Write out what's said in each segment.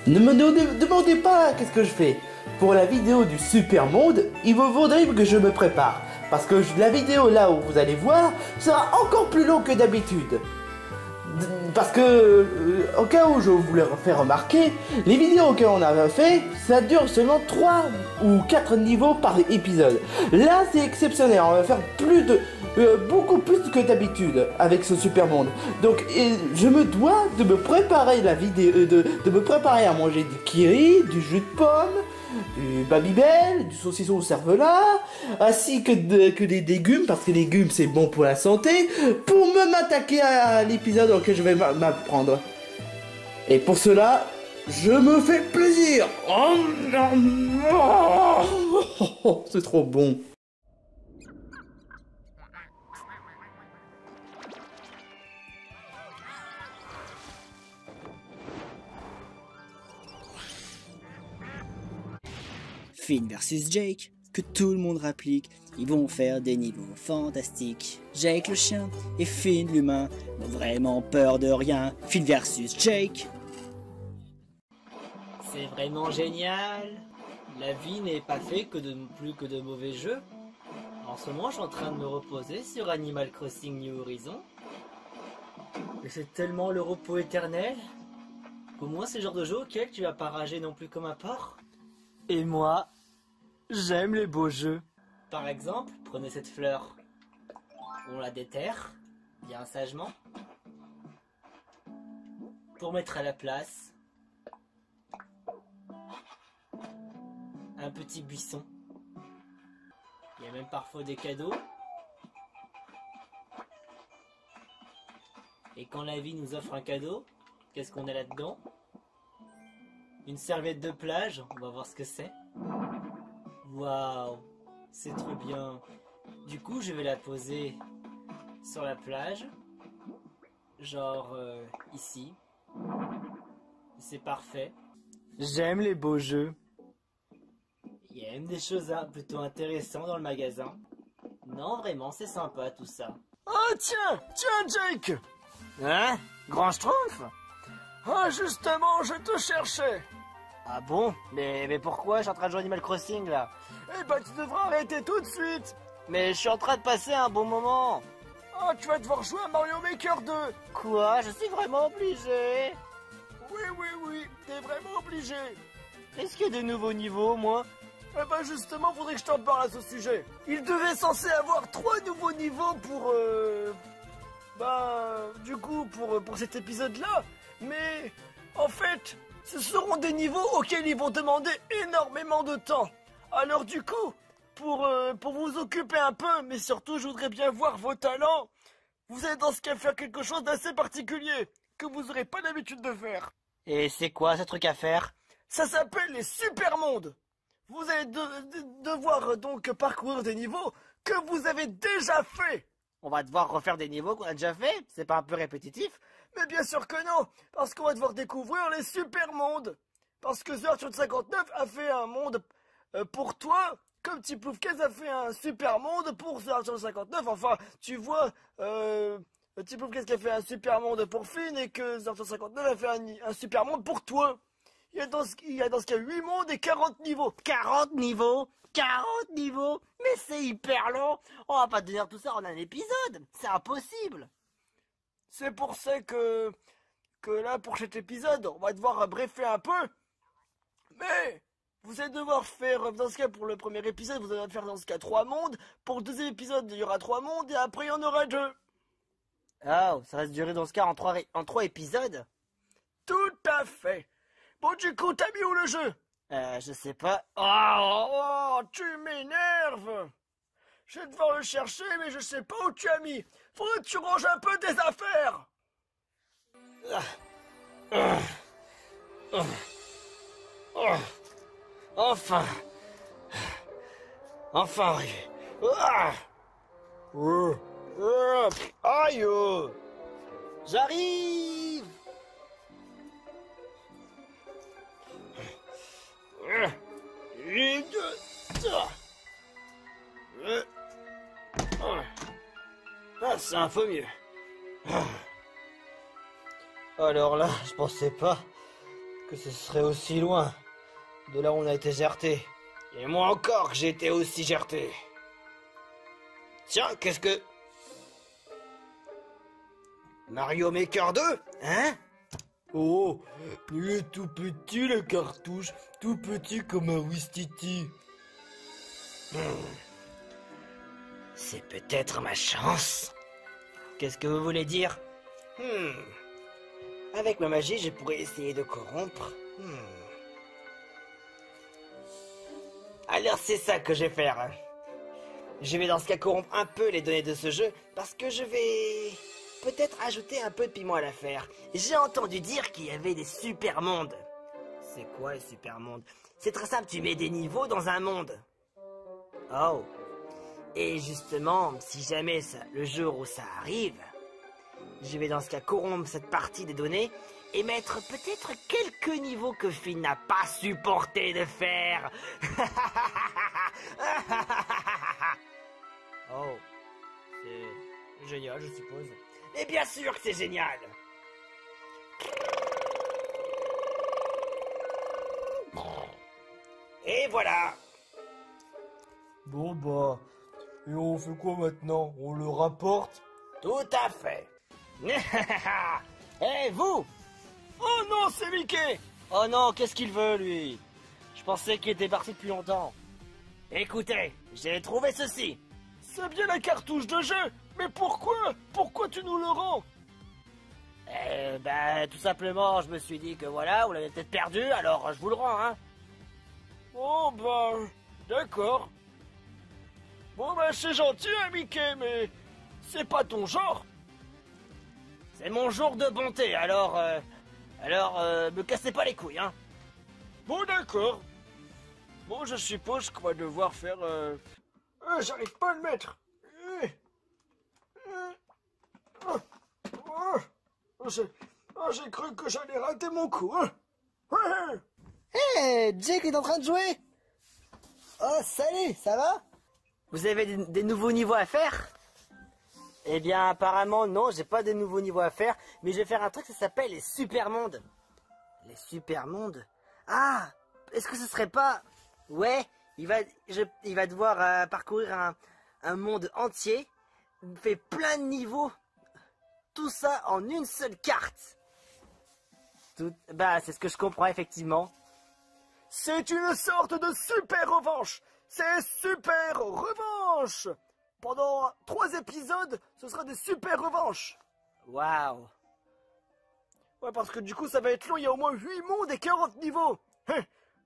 Ne me demandez pas qu'est-ce que je fais. Pour la vidéo du Super Monde, il vous faudrait que je me prépare. Parce que la vidéo là où vous allez voir sera encore plus longue que d'habitude. Parce que, au cas où je voulais faire remarquer, les vidéos qu'on a fait, ça dure seulement 3 ou 4 niveaux par épisode. Là, c'est exceptionnel, on va faire beaucoup plus que d'habitude avec ce Super Monde. Donc, je me dois de me préparer la vidéo, de me préparer à manger du kiri, du jus de pomme, du Babybel, du saucisson au cervelas, ainsi que des légumes, parce que les légumes c'est bon pour la santé, pour m'attaquer à l'épisode auquel je vais m'apprendre. Et pour cela, je me fais plaisir. Oh, c'est trop bon. Finn versus Jake, que tout le monde rapplique, ils vont faire des niveaux fantastiques. Jake le chien et Finn l'humain n'ont vraiment peur de rien. Finn versus Jake. C'est vraiment génial. La vie n'est pas faite plus que de mauvais jeux. En ce moment, je suis en train de me reposer sur Animal Crossing New Horizons. Et c'est tellement le repos éternel. Au moins, c'est le genre de jeu auquel tu vas pas rager non plus comme un porc. Et moi, j'aime les beaux jeux. Par exemple, prenez cette fleur. On la déterre, bien sagement. Pour mettre à la place un petit buisson. Il y a même parfois des cadeaux. Et quand la vie nous offre un cadeau, qu'est-ce qu'on a là-dedans? Une serviette de plage, on va voir ce que c'est. Waouh, c'est trop bien. Du coup, je vais la poser sur la plage. Genre ici. C'est parfait. J'aime les beaux jeux. Il y a même des choses plutôt intéressantes dans le magasin. Non, vraiment, c'est sympa tout ça. Oh tiens, Jake. Hein? Grand Schtroumpf? Ah justement, je te cherchais. Ah bon? Mais pourquoi? Je suis en train de jouer Animal Crossing là. Eh ben tu devras arrêter tout de suite. Mais je suis en train de passer un bon moment. Ah tu vas devoir jouer à Mario Maker 2. Quoi? Je suis vraiment obligé. Oui, t'es vraiment obligé. Est-ce qu'il y a de nouveaux niveaux, moi? Eh ben justement, faudrait que je t'en parle à ce sujet. Il devait censé avoir 3 nouveaux niveaux pour... du coup, pour cet épisode-là. Mais, en fait, ce seront des niveaux auxquels ils vont demander énormément de temps. Alors du coup, pour vous occuper un peu, mais surtout, je voudrais bien voir vos talents. Vous allez dans ce cas faire quelque chose d'assez particulier, que vous n'aurez pas l'habitude de faire. Et c'est quoi ce truc à faire? Ça s'appelle les super mondes. Vous allez devoir donc parcourir des niveaux que vous avez déjà fait. On va devoir refaire des niveaux qu'on a déjà fait? C'est pas un peu répétitif? Mais bien sûr que non, parce qu'on va devoir découvrir les super mondes. Parce que Zertune 59 a fait un monde pour toi, comme Tiploufkez a fait un super monde pour Zertune 59. Enfin, tu vois, Tiploufkez qui a fait un super monde pour Finn et que Zertune 59 a fait un super monde pour toi. Il y a dans ce cas 8 mondes et 40 niveaux. 40 niveaux? 40 niveaux? Mais c'est hyper long. On va pas tenir tout ça en un épisode. C'est impossible. C'est pour ça que là, pour cet épisode, on va devoir briefer un peu. Mais vous allez devoir faire, dans ce cas, pour le premier épisode, vous allez faire dans ce cas 3 mondes. Pour le deuxième épisode, il y aura 3 mondes et après, il y en aura 2. Oh, ça va se durer dans ce cas en 3 épisodes? Tout à fait. Bon, du coup, t'as mis où le jeu? Je sais pas. Oh, tu m'énerves. Je vais devoir le chercher, mais je sais pas où tu as mis. Faudrait que tu ranges un peu tes affaires. Enfin. Enfin arrivé. Aïe. J'arrive. Ah, c'est un peu mieux. Alors là, je pensais pas que ce serait aussi loin de là où on a été gerté. Et moi encore que j'ai été aussi gerté. Tiens, qu'est-ce que... Mario Maker 2, hein? Oh, il est tout petit le cartouche, tout petit comme un Wistiti. C'est peut-être ma chance. Qu'est-ce que vous voulez dire? Avec ma magie, je pourrais essayer de corrompre. Alors c'est ça que je vais faire. Hein. Je vais dans ce cas corrompre un peu les données de ce jeu parce que je vais peut-être ajouter un peu de piment à l'affaire. J'ai entendu dire qu'il y avait des super mondes. C'est quoi les super mondes? C'est très simple, tu mets des niveaux dans un monde. Oh. Et justement, si jamais le jour où ça arrive, je vais dans ce cas corrompre cette partie des données et mettre peut-être quelques niveaux que Finn n'a pas supporté de faire. Oh, c'est génial, je suppose. Et bien sûr que c'est génial. Et voilà. Bon bah, et on fait quoi maintenant? On le rapporte? Tout à fait. Hé, vous! Oh non, c'est Mickey! Oh non, qu'est-ce qu'il veut, lui? Je pensais qu'il était parti depuis longtemps. Écoutez, j'ai trouvé ceci. C'est bien la cartouche de jeu, mais pourquoi? Pourquoi tu nous le rends? Tout simplement, je me suis dit que voilà, vous l'avez peut-être perdu, alors je vous le rends, hein. Oh bah, d'accord. Bon bah, c'est gentil, hein, Mickey, mais c'est pas ton genre. C'est mon jour de bonté, alors me cassez pas les couilles, hein. Bon, d'accord. Bon, je suppose qu'on va devoir faire... j'arrive pas à le mettre. J'ai cru que j'allais rater mon coup, hein. Hé, Jake est en train de jouer. Oh, salut, ça va? Vous avez des nouveaux niveaux à faire? Eh bien, apparemment, non, j'ai pas de nouveaux niveaux à faire, mais je vais faire un truc, ça s'appelle les super mondes. Les super mondes? Ah, est-ce que ce serait pas... Ouais, il va devoir parcourir un monde entier, il fait plein de niveaux, tout ça en une seule carte. C'est ce que je comprends, effectivement. C'est une sorte de super revanche. C'est super revanche. Pendant 3 épisodes, ce sera des super revanches. Waouh. Ouais, parce que du coup, ça va être long. Il y a au moins 8 mondes et 40 niveaux.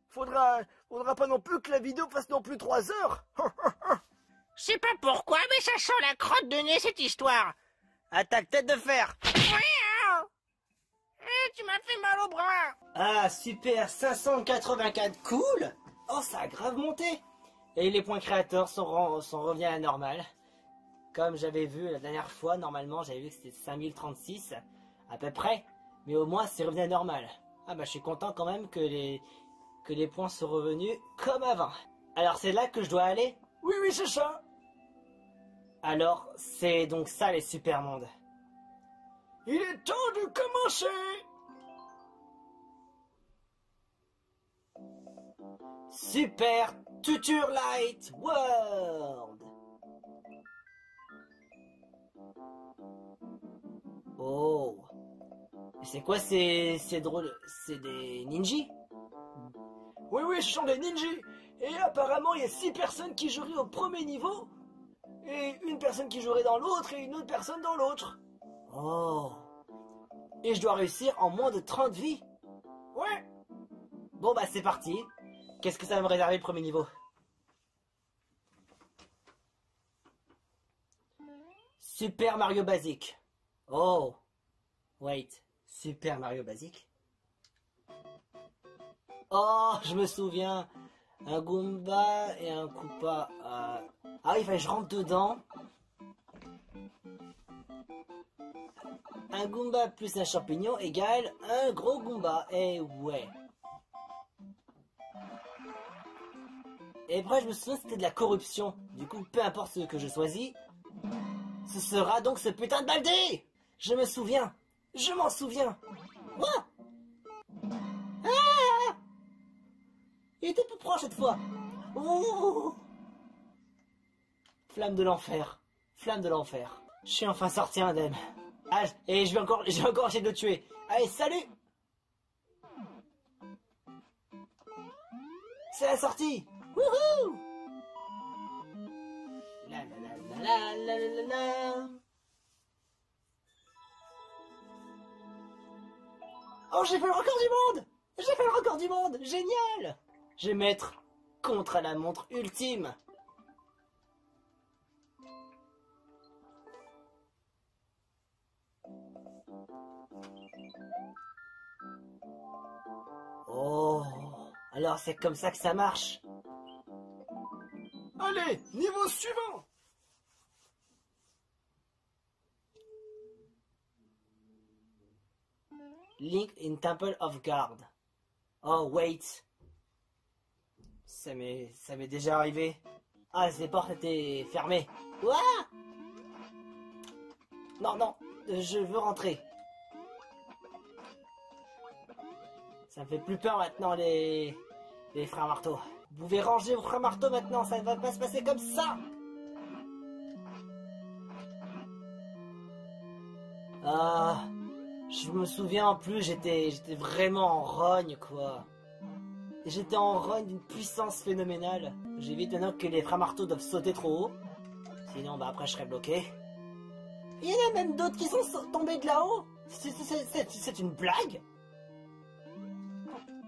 Faudra pas non plus que la vidéo fasse non plus 3 heures. Je sais pas pourquoi, mais ça sent la crotte de nez, cette histoire. Attaque tête de fer. Tu m'as fait mal au bras. Ah, super, 584, cool. Oh, ça a grave monté. Et les points créateurs sont revenus à la normale. Comme j'avais vu la dernière fois, normalement, j'avais vu que c'était 5036, à peu près. Mais au moins, c'est revenu à la normale. Ah bah, je suis content quand même que les points sont revenus comme avant. Alors, c'est là que je dois aller? Oui, c'est ça. Alors, c'est donc ça, les super mondes. Il est temps de commencer. Super Tutor Light World. Oh. C'est quoi c'est drôle? C'est des ninjas? Oui, ce sont des ninjas. Et apparemment, il y a 6 personnes qui joueraient au premier niveau. Et une personne qui jouerait dans l'autre et une autre personne dans l'autre. Oh. Et je dois réussir en moins de 30 vies? Ouais. Bon bah c'est parti. Qu'est-ce que ça va me réserver le premier niveau? Super Mario Basic. Oh. Wait. Super Mario Basic. Oh, je me souviens. Un Goomba et un Koopa. Ah, il fallait que je rentre dedans. Un Goomba plus un champignon égale un gros Goomba. Et ouais. Et après, je me souviens que c'était de la corruption. Du coup, peu importe ce que je choisis, ce sera donc ce putain de Baldé. Je me souviens. Je m'en souviens. Quoi? Ah! Il était plus proche cette fois. Oh, flamme de l'enfer. Flamme de l'enfer. Je suis enfin sorti indemne. Ah, et je vais encore essayer de le tuer. Allez, salut! C'est la sortie! Wouhou! La la la la la la la la. Oh, j'ai fait le record du monde! J'ai fait le record du monde! Génial! Je vais mettre contre la montre ultime. Oh, alors c'est comme ça que ça marche. Allez, niveau suivant. Link in Temple of God. Oh, wait. Ça m'est déjà arrivé. Ah, les portes étaient fermées. Ouah! Non, non, je veux rentrer. Ça me fait plus peur maintenant, les frères marteaux. Vous pouvez ranger vos frères marteaux maintenant, ça ne va pas se passer comme ça. Ah, je me souviens en plus, j'étais vraiment en rogne, quoi. J'étais en rogne d'une puissance phénoménale. J'évite maintenant que les frères marteaux doivent sauter trop haut. Sinon, bah après, je serais bloqué. Il y en a même d'autres qui sont tombés de là-haut. C'est une blague?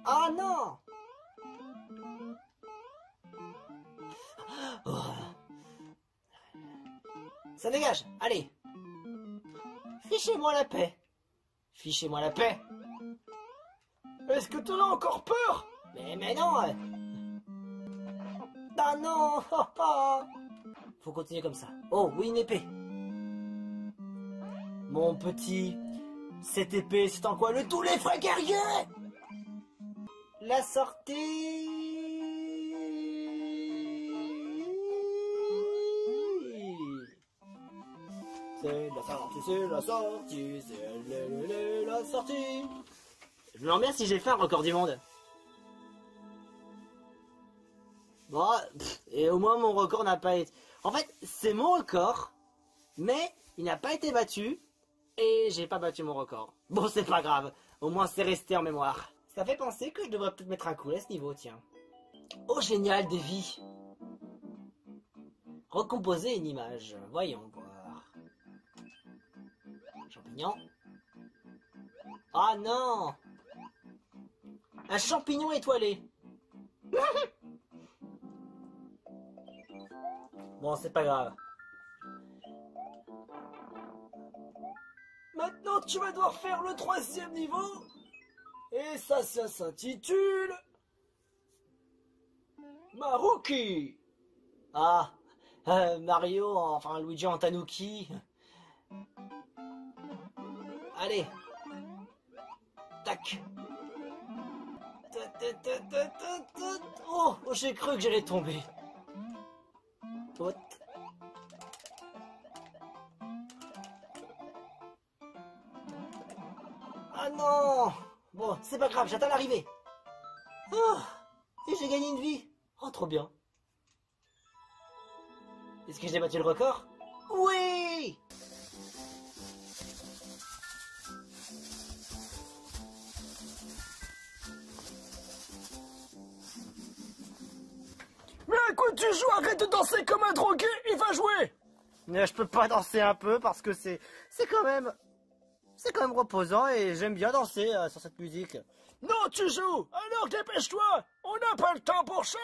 Ah non! Oh. Ça dégage, allez! Fichez-moi la paix! Fichez-moi la paix! Est-ce que t'en as encore peur? Mais non! Ah non! Faut continuer comme ça. Oh, oui, une épée! Mon petit, cette épée, c'est en quoi le tous les frères guerriers? La sortie. C'est la sortie, c'est la sortie, c'est la sortie. Je me demande bien si j'ai fait un record du monde. Bon, et au moins mon record n'a pas été... En fait, c'est mon record, mais il n'a pas été battu, et j'ai pas battu mon record. Bon, c'est pas grave, au moins c'est resté en mémoire. Ça fait penser que je devrais peut-être mettre un coup à ce niveau, tiens. Oh, génial, des vies. Recomposer une image. Voyons voir. Champignon. Ah non! Un champignon étoilé. Bon, c'est pas grave. Maintenant, tu vas devoir faire le 3e niveau. Et ça s'intitule... Maruki. Ah, Mario, enfin Luigi en tanuki. Allez. Tac. Oh, j'ai cru que j'allais tomber. What? Ah non! Bon, c'est pas grave, j'attends l'arrivée. Oh, et j'ai gagné une vie. Oh, trop bien. Est-ce que j'ai battu le record? Oui! Mais à quoi tu joues? Arrête de danser comme un drogué et va jouer! Mais je peux pas danser un peu parce que c'est quand même reposant et j'aime bien danser sur cette musique. Non, tu joues! Alors dépêche-toi! On n'a pas le temps pour ça!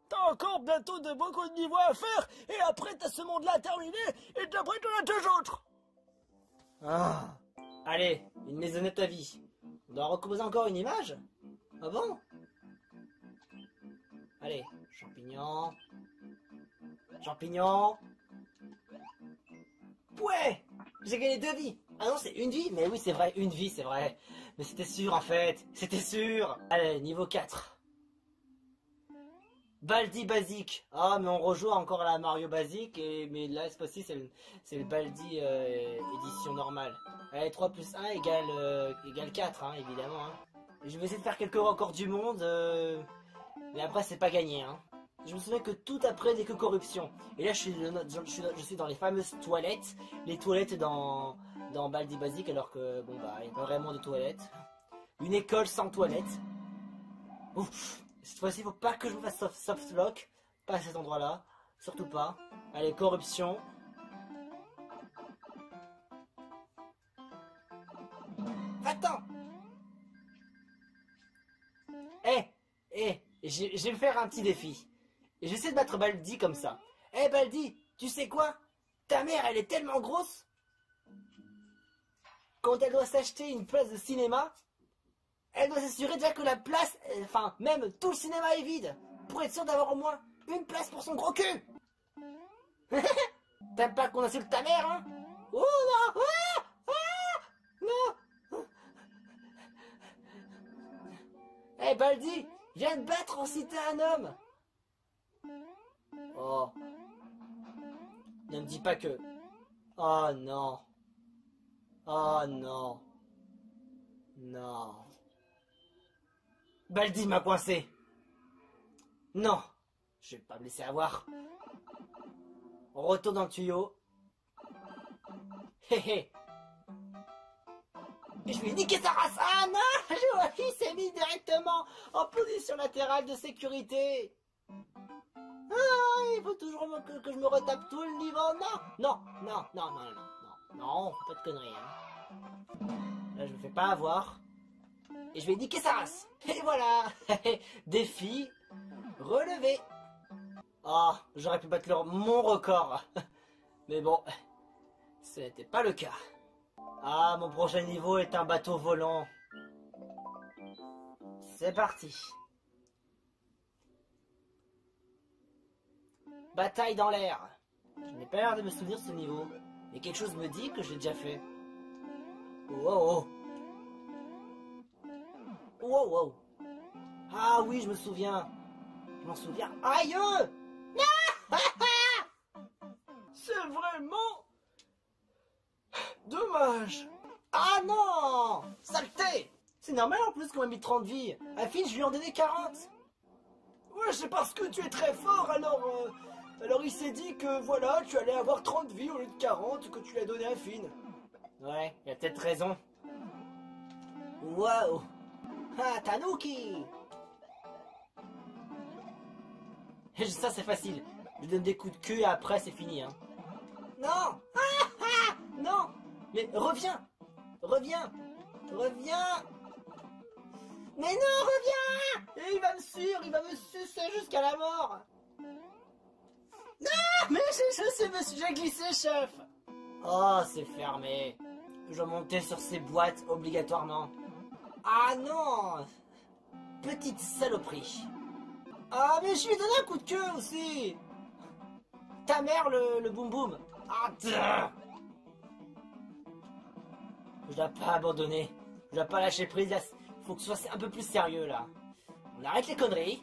T'as encore bientôt beaucoup de niveaux à faire et après t'as ce monde-là terminé et après t'en as 2 autres! Ah. Allez, une maisonnette à vie. On doit recomposer encore une image? Ah bon? Allez, champignon. Champignon. Ouais! J'ai gagné 2 vies! Ah non, c'est une vie? Mais oui, c'est vrai, une vie, c'est vrai. Mais c'était sûr, en fait. C'était sûr! Allez, niveau 4. Baldi basique. Ah, mais on rejoue encore à la Mario basique, mais là, cette fois-ci, c'est le Baldi édition normale. Allez, 3 plus 1 égale 4, hein, évidemment. Hein. Je vais essayer de faire quelques records du monde. Mais après, c'est pas gagné, hein. Je me souviens que tout après n'est que corruption. Et là, je suis dans les fameuses toilettes. Les toilettes dans Baldi Basique, alors que, bon, bah, il n'y a pas vraiment de toilettes. Une école sans toilettes. Ouf. Cette fois-ci, faut pas que je me fasse soft lock. Pas à cet endroit-là. Surtout pas. Allez, corruption. Va-t'en. Je vais me faire un petit défi. Et j'essaie de battre Baldi comme ça. Baldi, tu sais quoi? Ta mère, elle est tellement grosse. Quand elle doit s'acheter une place de cinéma, elle doit s'assurer déjà que la place, enfin, même tout le cinéma est vide. Pour être sûr d'avoir au moins une place pour son gros cul. T'aimes pas qu'on insulte ta mère, hein? Oh non! Non! Baldi, viens te battre si t'es un homme. Oh. Ne me dis pas que... Oh non. Oh non. Non. Baldi m'a coincé. Non. Je vais pas me laisser avoir. On retourne dans le tuyau. Hé hé. Et je vais niquer sa race. Ah non, il s'est mis directement en position latérale de sécurité. Ah, il faut toujours que je me retape tout le niveau. Non, pas de conneries. Hein. Là, je me fais pas avoir. Et je vais niquer sa race. Et voilà. Défi relevé. Oh, j'aurais pu battre mon record. Mais bon, ce n'était pas le cas. Ah, mon prochain niveau est un bateau volant. C'est parti. Bataille dans l'air. Je n'ai pas l'air de me souvenir de ce niveau. Mais quelque chose me dit que je l'ai déjà fait. Wow. Wow. Ah oui, je me souviens. Je m'en souviens. Aïe! C'est vraiment... dommage. Ah non! Saleté! C'est normal en plus qu'on m'a mis 30 vies. À Finn, je lui en donnais 40. Ouais, c'est parce que tu es très fort, alors il s'est dit que voilà, tu allais avoir 30 vies au lieu de 40 que tu l'as donné à Finn. Ouais, il a peut-être raison. Wow! Ah, Tanuki! Ça, c'est facile. Je donne des coups de queue et après, c'est fini, hein. Non! Non! Mais reviens! Mais non, reviens! Et il va me sucer jusqu'à la mort! Non! Mais j'ai glissé, chef! Oh, c'est fermé. Je dois monter sur ces boîtes obligatoirement. Ah non! Petite saloperie. Ah, mais je lui ai donné un coup de queue aussi! Ta mère, le boum boum! Ah, je dois pas abandonner. Je dois pas lâcher prise. Là, faut que ce soit un peu plus sérieux là. On arrête les conneries.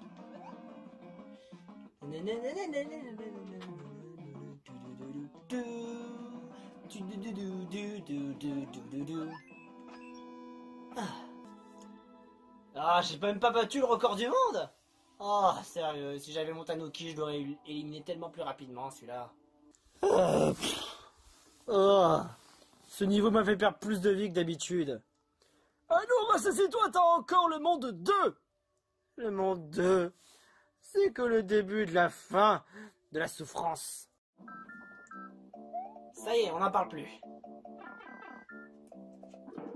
Ah, j'ai même pas battu le record du monde. Oh, sérieux, si j'avais mon Tanuki, je l'aurais éliminé tellement plus rapidement celui-là. Ce niveau m'a fait perdre plus de vie que d'habitude. Ah non, rassaisis-toi, t'as encore le monde 2. Le monde 2, c'est que le début de la fin de la souffrance. Ça y est, on n'en parle plus.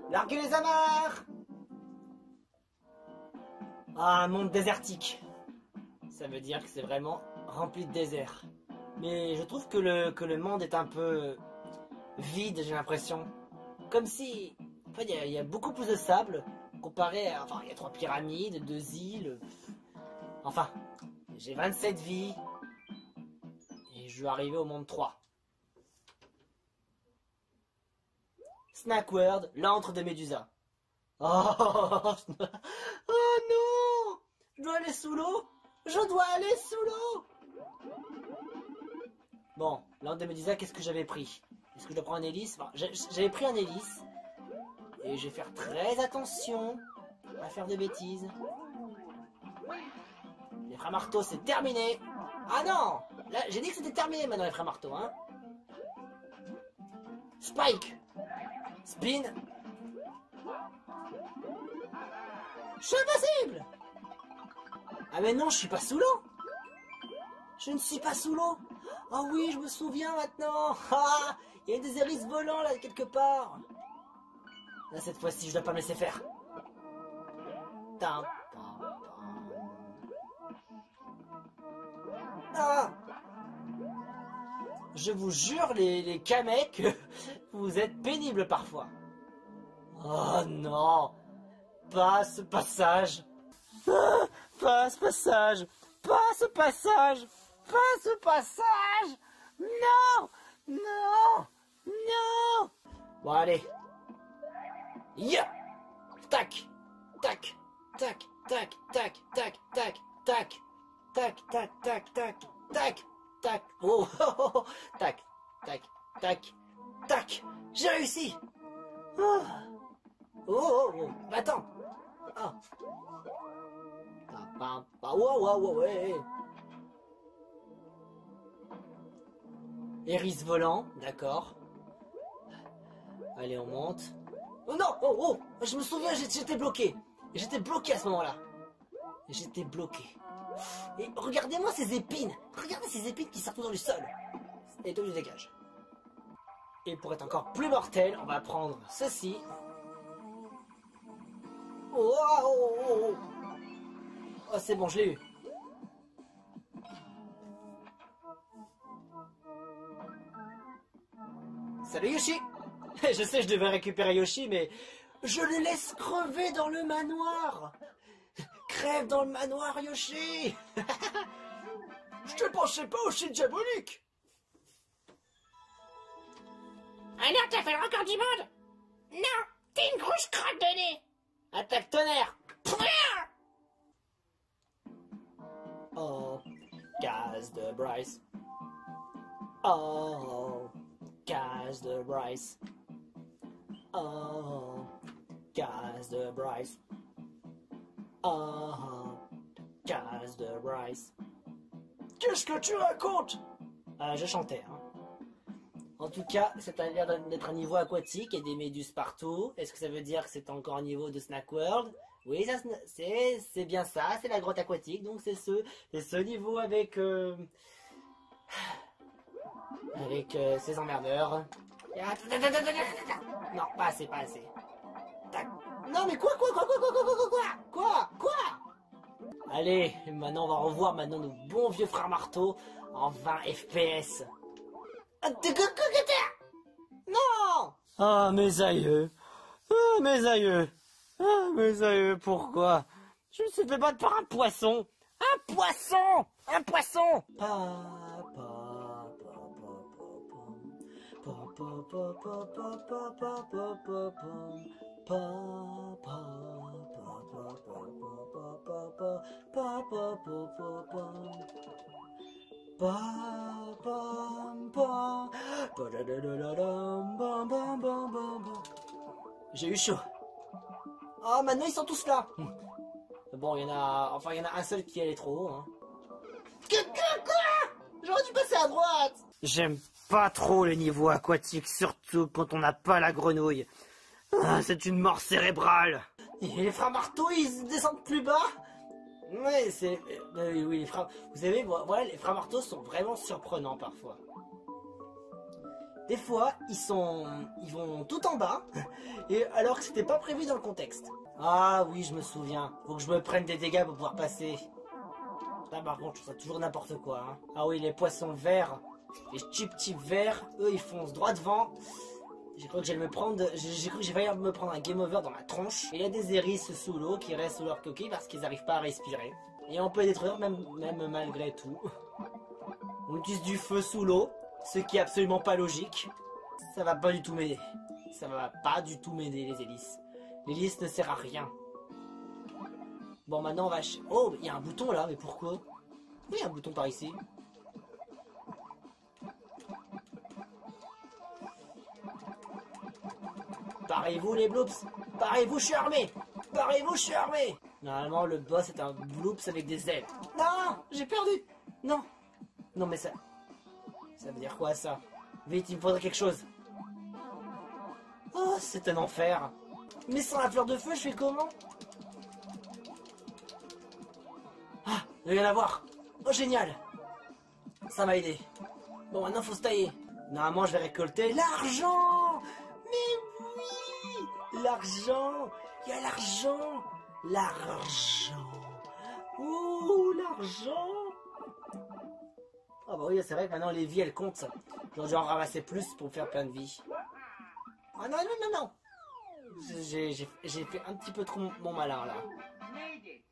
Larguez les amarres! Ah, un monde désertique. Ça veut dire que c'est vraiment rempli de désert. Mais je trouve que le monde est un peu vide, j'ai l'impression. Comme si... En fait, il y a beaucoup plus de sable comparé à... Enfin, il y a 3 pyramides, 2 îles... Enfin, j'ai 27 vies. Et je vais arriver au monde 3. Snack World, l'antre de Médusa. Oh, oh non! Je dois aller sous l'eau! Bon, l'antre de Médusa, qu'est-ce que j'avais pris? Est-ce que je dois prendre un hélice? Enfin, j'avais pris un hélice. Et je vais faire très attention à faire de bêtises. frères marteaux, c'est terminé. Ah non! Là, j'ai dit que c'était terminé maintenant, les frères marteaux, hein. Spike. Spin. C'est impossible! Ah mais non, je suis pas sous l'eau. Je ne suis pas sous l'eau. Ah oui, je me souviens maintenant. Ah, il y a des hérisses volants là quelque part. Là cette fois-ci, je dois pas me laisser faire. Ah. Je vous jure, les Kamek, vous êtes pénibles parfois. Oh non, pas ce passage. Ah, pas ce passage. Pas ce passage. Pas ce passage. Non, non, non. Bon allez. Yeah. Tac, tac, tac, tac, tac, tac, tac, tac, tac, tac, tac, tac, tac, tac. Oh, oh, oh, oh. Tac, tac, tac, tac. J'ai réussi. Oh, oh, oh. Attends. Ah. Ouais. Hérisses volant, d'accord. Allez, on monte. Oh non, oh, je me souviens, j'étais bloqué. J'étais bloqué à ce moment-là. J'étais bloqué. Et regardez-moi ces épines. Regardez ces épines qui sortent dans le sol. Et tout, je dégage. Et pour être encore plus mortel, on va prendre ceci. Oh, c'est bon, je l'ai eu. Salut Yoshi. Je sais, je devais récupérer Yoshi, mais je le laisse crever dans le manoir. Crève dans le manoir, Yoshi. Je te pensais pas aussi diabolique. Alors, t'as fait le record du monde? Non, t'es une grosse crotte de nez. Attaque tonnerre. Oh, casse de Bryce. Oh, casse de Bryce. Oh, casse de Bryce. Oh, casse de Bryce. Qu'est-ce que tu racontes? Je chantais, hein. En tout cas, ça a l'air d'être un niveau aquatique, il y a des méduses partout. Est-ce que ça veut dire que c'est encore un niveau de Snack World? Oui, c'est bien ça, c'est la grotte aquatique, donc c'est ce niveau avec ces emmerdeurs. Non, pas assez. Tac. Non mais quoi? Allez, maintenant on va revoir nos bons vieux frères marteaux en 20 FPS. Non! Ah, mes aïeux. Pourquoi? Je me suis fait battre par un poisson. Un poisson! J'ai eu chaud. Ah, maintenant ils sont tous là. Bon, il y en a un seul qui allait trop haut. Hein. Quoi? J'aurais dû passer à droite. J'aime pas trop les niveaux aquatiques, surtout quand on n'a pas la grenouille. Ah, c'est une mort cérébrale. Et les frères marteaux, ils descendent plus bas. Ouais, oui, les frères... Vous savez, voilà, les frères marteaux sont vraiment surprenants parfois. Des fois, ils vont tout en bas, et alors que c'était pas prévu dans le contexte. Ah oui, je me souviens. Faut que je me prenne des dégâts pour pouvoir passer. Là, par contre, je trouve ça toujours n'importe quoi. Hein. Ah oui, les poissons verts, les petits verts, eux, ils foncent droit devant. J'ai cru que j'allais me prendre, j'ai cru que j'ai failli me prendre un game over dans la tronche. Et il y a des hérisses sous l'eau qui restent sous leur coquille parce qu'ils n'arrivent pas à respirer. Et on peut les détruire même malgré tout. On utilise du feu sous l'eau, ce qui est absolument pas logique. Ça va pas du tout m'aider. Ça va pas du tout m'aider les hélices. L'hélice ne sert à rien. Bon, maintenant on va... Oh, il y a un bouton là, mais pourquoi? Oui, il y a un bouton par ici. Parez-vous les bloops. Parez-vous, je suis armé. Normalement, le boss est un bloops avec des ailes. Non, j'ai perdu. Non. Non, mais ça... Ça veut dire quoi, ça? Vite, il me faudrait quelque chose. Oh, c'est un enfer. Mais sans la fleur de feu, je fais comment? Ah, il vient d'avoir. Oh, génial. Ça m'a aidé. Bon, maintenant, faut se tailler. Normalement, je vais récolter l'argent. Mais oui, l'argent. Il y a l'argent. L'argent. Ouh, l'argent. Ah bah oui, c'est vrai que maintenant, les vies, elles comptent. J'aurais dû en ramasser plus pour faire plein de vies. Ah non, non, non, non. J'ai fait un petit peu trop mon malin, là.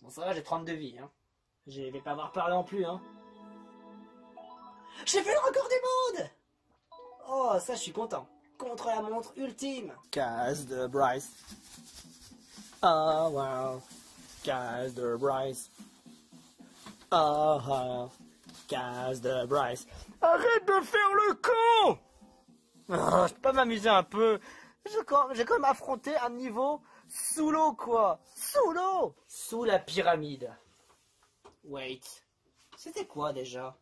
Bon, ça va, j'ai 32 vies, hein. Je vais pas avoir peur non plus, hein. J'ai fait le record du monde! Oh, ça, je suis content. Contre la montre ultime. Case de Bryce. Oh, wow. Case de Bryce. Oh, oh. Case de Bryce. Arrête de faire le con! Oh, je peux pas m'amuser un peu. J'ai quand même affronté un niveau sous l'eau, quoi. Sous l'eau! Sous la pyramide. Wait. C'était quoi, déjà?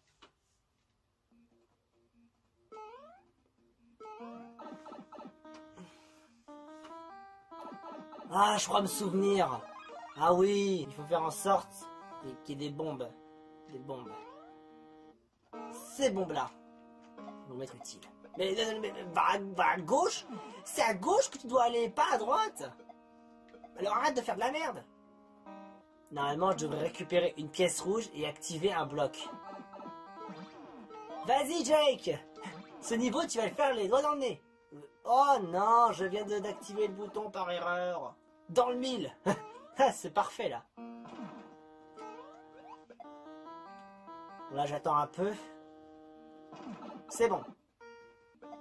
Ah, je crois me souvenir. Ah oui, il faut faire en sorte qu'il y ait des bombes. Des bombes. Ces bombes-là vont m'être utiles. Mais va à gauche. C'est à gauche que tu dois aller, pas à droite. Alors arrête de faire de la merde. Normalement, je devrais récupérer une pièce rouge et activer un bloc. Vas-y, Jake. Ce niveau, tu vas le faire les doigts dans le nez. Oh non, je viens d'activer le bouton par erreur. Dans le mille. C'est parfait, là. Là, j'attends un peu. C'est bon.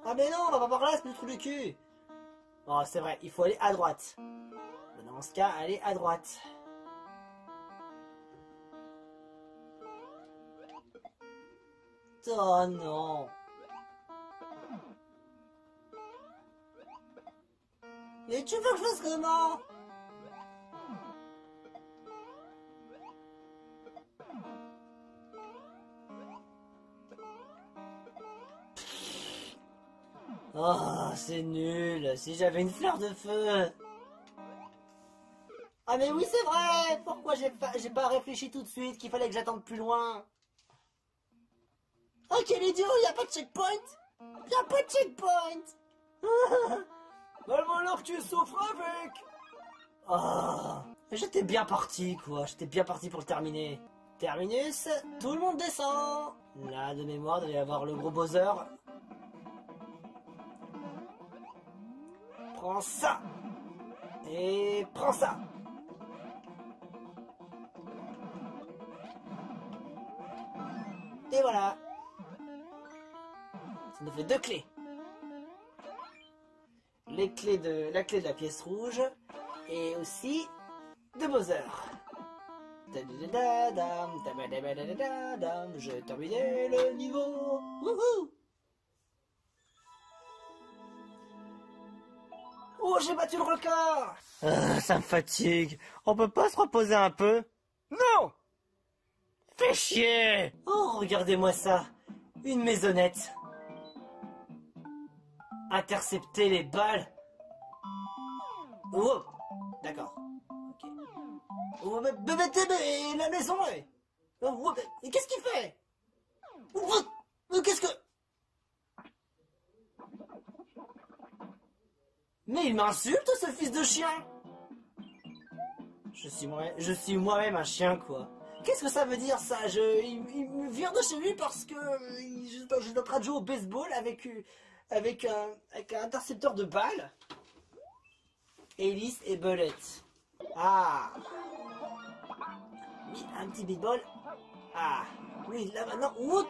Ah mais non, on va pas par là, c'est le trou du cul. Oh, c'est vrai, il faut aller à droite. Dans ce cas, aller à droite. Oh non. Mais tu veux que je fasse comment? Oh, c'est nul. Si j'avais une fleur de feu. Ah mais oui, c'est vrai. Pourquoi j'ai pas réfléchi tout de suite qu'il fallait que j'attende plus loin? Oh, quel idiot, y a pas de checkpoint. Y a pas de checkpoint. Vraiment alors que tu souffres avec. Oh, j'étais bien parti, quoi. J'étais bien parti pour le terminer. Terminus, tout le monde descend. Là, de mémoire, il devait y avoir le gros Bowser. Prends ça. Et prends ça. Et voilà. Ça nous fait 2 clés. La clé de la pièce rouge et aussi de Bowser. J'ai terminé le niveau. Wouhou! Oh, j'ai battu le record. Ça me fatigue. On peut pas se reposer un peu? Non. Fais chier. Oh, regardez-moi ça. Une maisonnette. Intercepter les balles. Oh, d'accord. Ok. Oh, mais la maison, ouais. Oh, mais qu'est-ce qu'il fait? Oh, qu'est-ce que... Mais il m'insulte, ce fils de chien. Je suis moi-même un chien, quoi. Qu'est-ce que ça veut dire, ça? Il me vient de chez lui parce que je suis en train de jouer au baseball avec un intercepteur de balles. Alice et Bullet. Ah. Oui, un petit baseball. Ah. Oui, là maintenant. Oh,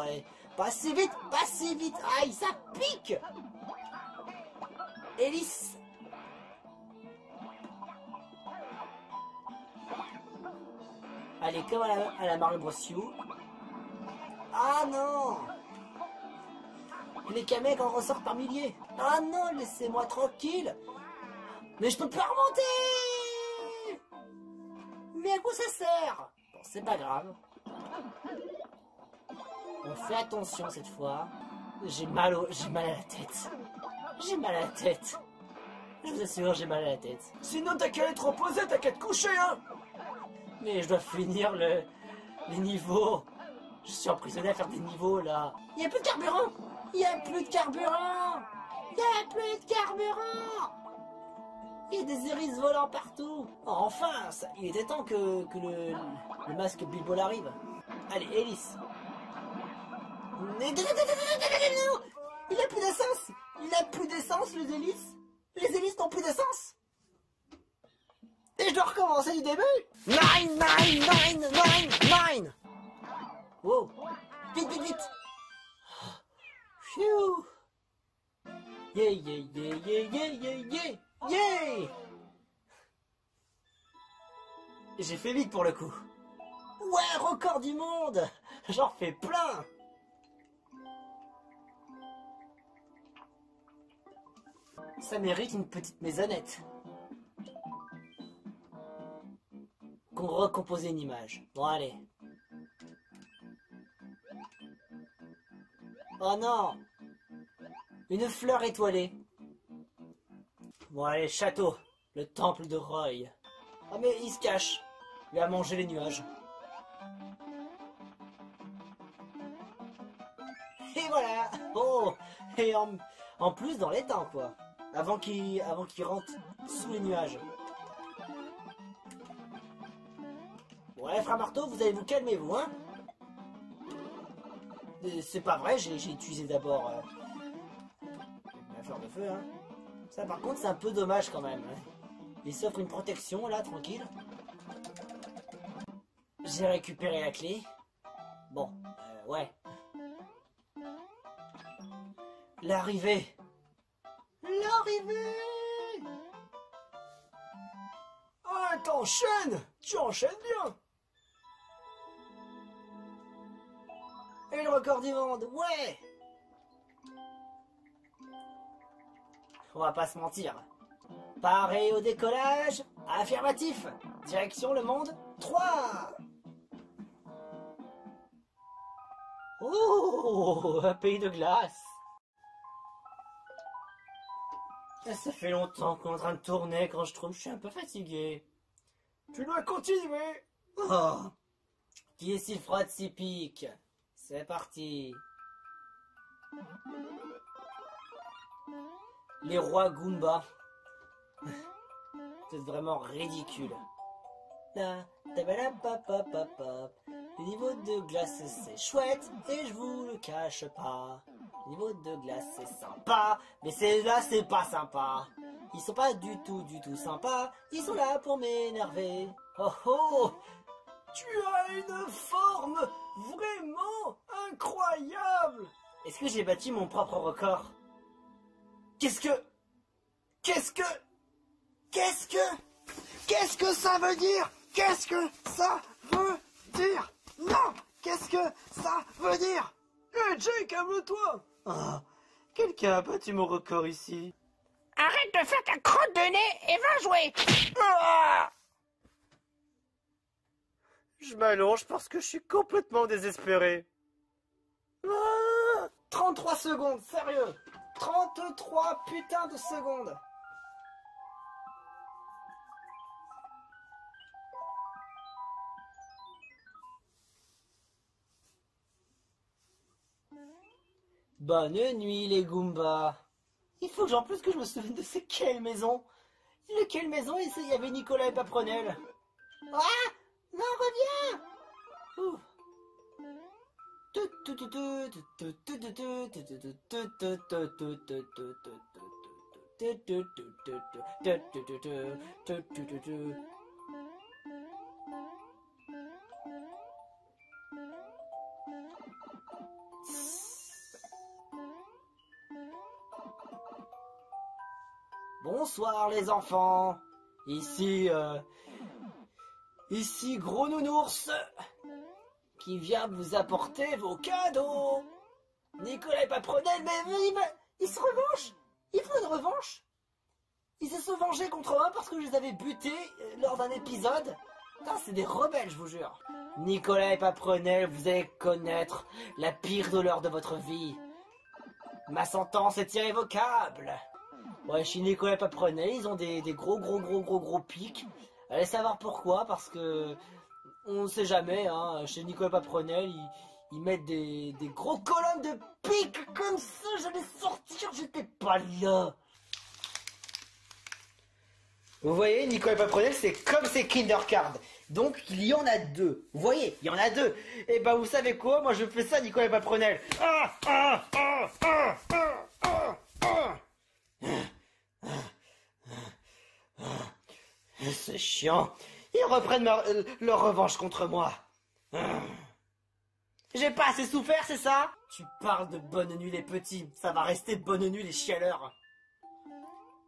ouais. Pas si vite, pas si vite. Aïe, ça pique. Alice. Allez, comme à la Mario Bros. U. Ah non. Les kameks en ressortent par milliers. Ah non, laissez-moi tranquille. Mais je peux pas remonter. Mais à quoi ça sert? Bon, c'est pas grave. On fait attention cette fois. J'ai mal à la tête. J'ai mal à la tête. Je vous assure, j'ai mal à la tête. Sinon t'as qu'à être reposé, t'as qu'à te coucher, hein. Mais je dois finir les niveaux. Je suis emprisonné à faire des niveaux là. Il y a plus de carburant. Il y a plus de carburant. Il y a plus de carburant. Il y a des hérisses volants partout. Oh, enfin, il était temps que le masque Bilbol arrive. Allez, hélice. Non, il a plus d'essence. Il a plus d'essence, les hélices. Les hélices n'ont plus d'essence. Et je dois recommencer du début. 9, 9, 9, 9, 9. Wow. Vite, vite, vite. Phew. Yeah, yeah, yeah, yeah, yeah, yeah, yeah. Yeah. J'ai fait vite pour le coup. Ouais, record du monde. J'en fais plein. Ça mérite une petite maisonnette. Qu'on recompose une image. Bon, allez. Oh non! Une fleur étoilée. Bon, allez, château. Le temple de Roy. Ah, mais il se cache. Il a mangé les nuages. Et voilà! Oh! Et en plus, dans les temps, quoi. Avant qu'il rentre sous les nuages. Bon, allez, frère Marteau, vous allez vous calmer, vous, hein? C'est pas vrai, j'ai utilisé d'abord la fleur de feu, hein. Ça, par contre, c'est un peu dommage quand même. Il s'offre une protection, là, tranquille. J'ai récupéré la clé. Bon, ouais. L'arrivée. L'arrivée. Ah, t'enchaînes. Tu enchaînes bien. Et le record du monde, ouais. On va pas se mentir. Paré au décollage, affirmatif. Direction le monde 3. Oh, un pays de glace. Ça fait longtemps qu'on est en train de tourner quand je suis un peu fatigué. Tu dois continuer. Oh, qui est si froide, si pique. C'est parti. Les rois Goomba. C'est vraiment ridicule. Le niveau de glace c'est chouette et je vous le cache pas. Le niveau de glace c'est sympa, mais là c'est pas sympa. Ils sont pas du tout sympas. Ils sont là pour m'énerver. Oh oh. Tu as une forme vraiment incroyable. Est-ce que j'ai battu mon propre record? Qu'est-ce que ça veut dire? Qu'est-ce que ça veut dire? Non! Qu'est-ce que ça veut dire? Hé, Jay, calme-toi. Oh, quelqu'un a battu mon record ici. Arrête de faire ta crotte de nez et va jouer. Ah! Je m'allonge parce que je suis complètement désespéré. Ah! 33 secondes, sérieux. 33 putains de secondes. Bonne nuit les Goombas. Il faut en plus que je me souvienne de c'est quelle maison. Quelle maison il y avait Nicolas et Paprenel. Ah! Non, reviens! Ouh. Bonsoir les enfants. Ici Gros Nounours qui vient vous apporter vos cadeaux. Nicolas et Paprenel, mais ils se revanchent. Ils font une revanche. Ils se sont vengés contre moi parce que je les avais butés lors d'un épisode. Putain, c'est des rebelles, je vous jure. Nicolas et Paprenel, vous allez connaître la pire douleur de votre vie. Ma sentence est irrévocable. Ouais, chez Nicolas et Paprenel, ils ont des gros pics. Allez savoir pourquoi, parce que on ne sait jamais, hein. Chez Nicolas et Paprenel, ils mettent des gros colonnes de pics comme ça. J'allais sortir, j'étais pas là. Vous voyez, Nicolas et Paprenel, c'est comme ces Kinder Cards. Donc, il y en a deux. Vous voyez, il y en a deux. Et ben, vous savez quoi? Moi, je fais ça, Nicolas et Paprenel. C'est chiant. Ils reprennent leur revanche contre moi. J'ai pas assez souffert, c'est ça? Tu parles de bonne nuit les petits. Ça va rester bonne nuit les chialeurs.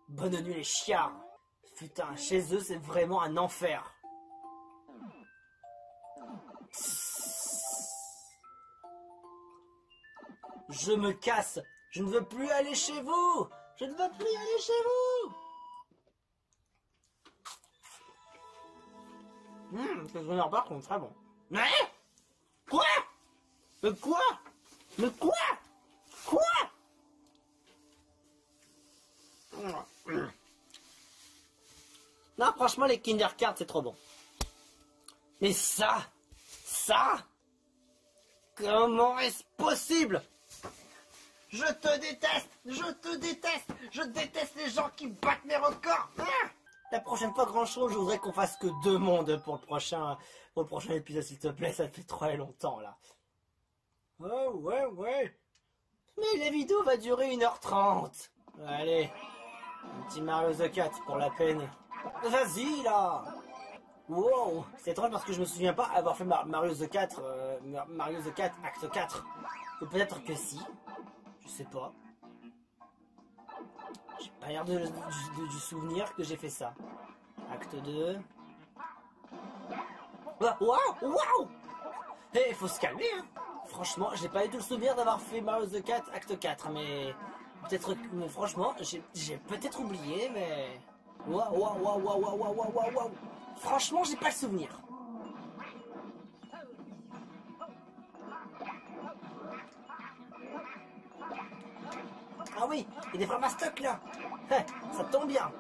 Bonne nuit les chiards. Putain, chez eux, c'est vraiment un enfer. Je me casse. Je ne veux plus aller chez vous. Je ne veux plus aller chez vous. C'est vraiment par contre, très bon. Mais quoi? Mais quoi? Mais quoi? Quoi? Non, franchement, les Kinder Cards, c'est trop bon. Mais ça, comment est-ce possible? Je te déteste, je déteste les gens qui battent mes records. La prochaine fois, grand chose, je voudrais qu'on fasse que 2 mondes pour le prochain épisode, s'il te plaît. Ça fait trop longtemps, là. Oh, ouais. Mais la vidéo va durer 1h30. Allez, un petit Mario the Cat pour la peine. Vas-y, là. Wow, c'est étrange parce que je me souviens pas avoir fait Mario the Cat acte 4. Ou peut-être que si. Je sais pas. J'ai pas l'air du souvenir que j'ai fait ça. Acte 2. Waouh. Eh, faut se calmer, hein. Franchement, j'ai pas eu tout le souvenir d'avoir fait Mario the Cat acte 4, mais... Peut-être... Mais franchement, j'ai peut-être oublié, mais... Waouh. Franchement, j'ai pas le souvenir. Ah oui, il y a des vrais mastocs là. Ça tombe bien.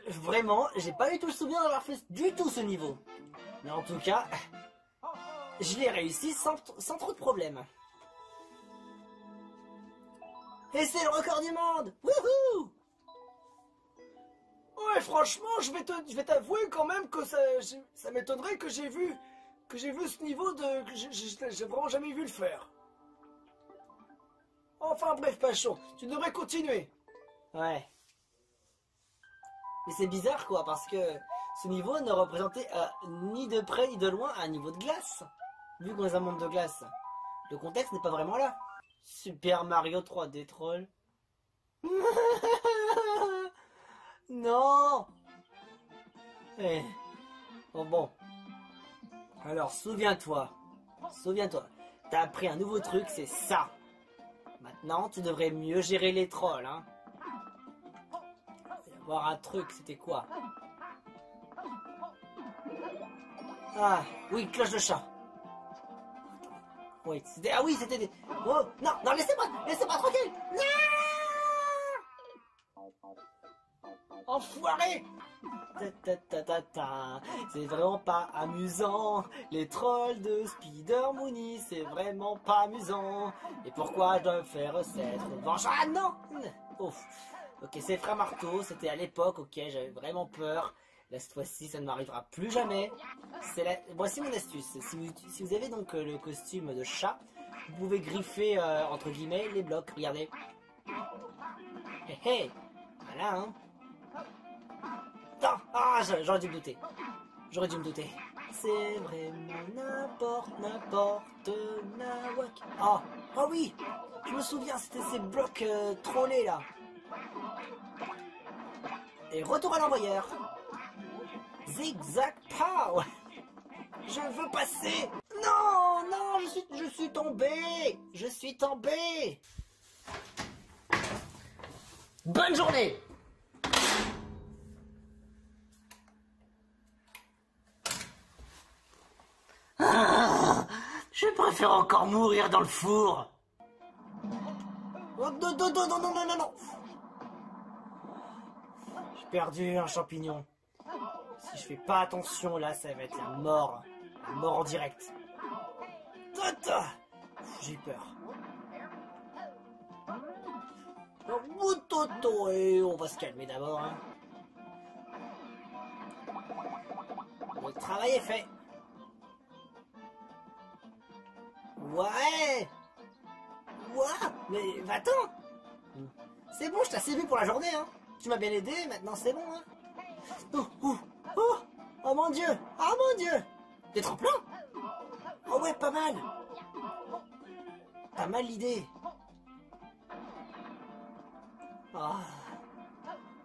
Vraiment, j'ai pas eu tout le souvenir d'avoir fait du tout ce niveau. Mais en tout cas, je l'ai réussi sans trop de problèmes. Et c'est le record du monde. Wouhou! Ouais, franchement, je vais t'avouer quand même que ça m'étonnerait que j'ai vu ce niveau que j'ai vraiment jamais vu le faire. Enfin bref, Pachon, tu devrais continuer. Ouais. Mais c'est bizarre quoi, parce que ce niveau ne représentait ni de près ni de loin un niveau de glace. Vu qu'on est un monde de glace, le contexte n'est pas vraiment là. Super Mario 3D Troll. Non. Eh. Bon. Alors, souviens-toi. T'as appris un nouveau truc, c'est ça. Maintenant, tu devrais mieux gérer les trolls, hein. Il va y avoir un truc, c'était quoi? Ah, oui, cloche de chat. Oui, c'était... Ah oui, c'était des... Oh, non, laissez-moi tranquille. Non. Enfoiré! C'est vraiment pas amusant. Les trolls de Spider Mooney, c'est vraiment pas amusant. Et pourquoi je dois faire cette revanche? Ah non! Ouf. Ok, c'est Frère Marteau, c'était à l'époque, ok, j'avais vraiment peur. Là, cette fois-ci, ça ne m'arrivera plus jamais. Voici mon astuce. Si vous avez donc le costume de chat, vous pouvez griffer, entre guillemets, les blocs. Regardez. Hé. Voilà, hein. Non, j'aurais dû me douter. C'est vraiment n'importe nawak. Ah oui, je me souviens, c'était ces blocs trollés là. Et retour à l'envoyeur. Zigzag pow. Je veux passer. Non. non, je suis tombé. Je suis tombé. Bonne journée. Ah, je préfère encore mourir dans le four. Oh, non, non, non, non, non, non, non, non. J'ai perdu un champignon. Si je fais pas attention, là, ça va être la mort. La mort en direct. Tata. J'ai peur. Oh, Toto, et on va se calmer d'abord. Hein. Le travail est fait. Ouais. Ouah, mais va-t'en. C'est bon, je t'ai assez vu pour la journée, hein. Tu m'as bien aidé, maintenant c'est bon, hein. Oh mon Dieu, oh mon Dieu. Des tremplins. Oh ouais, pas mal. Pas mal l'idée. Ah,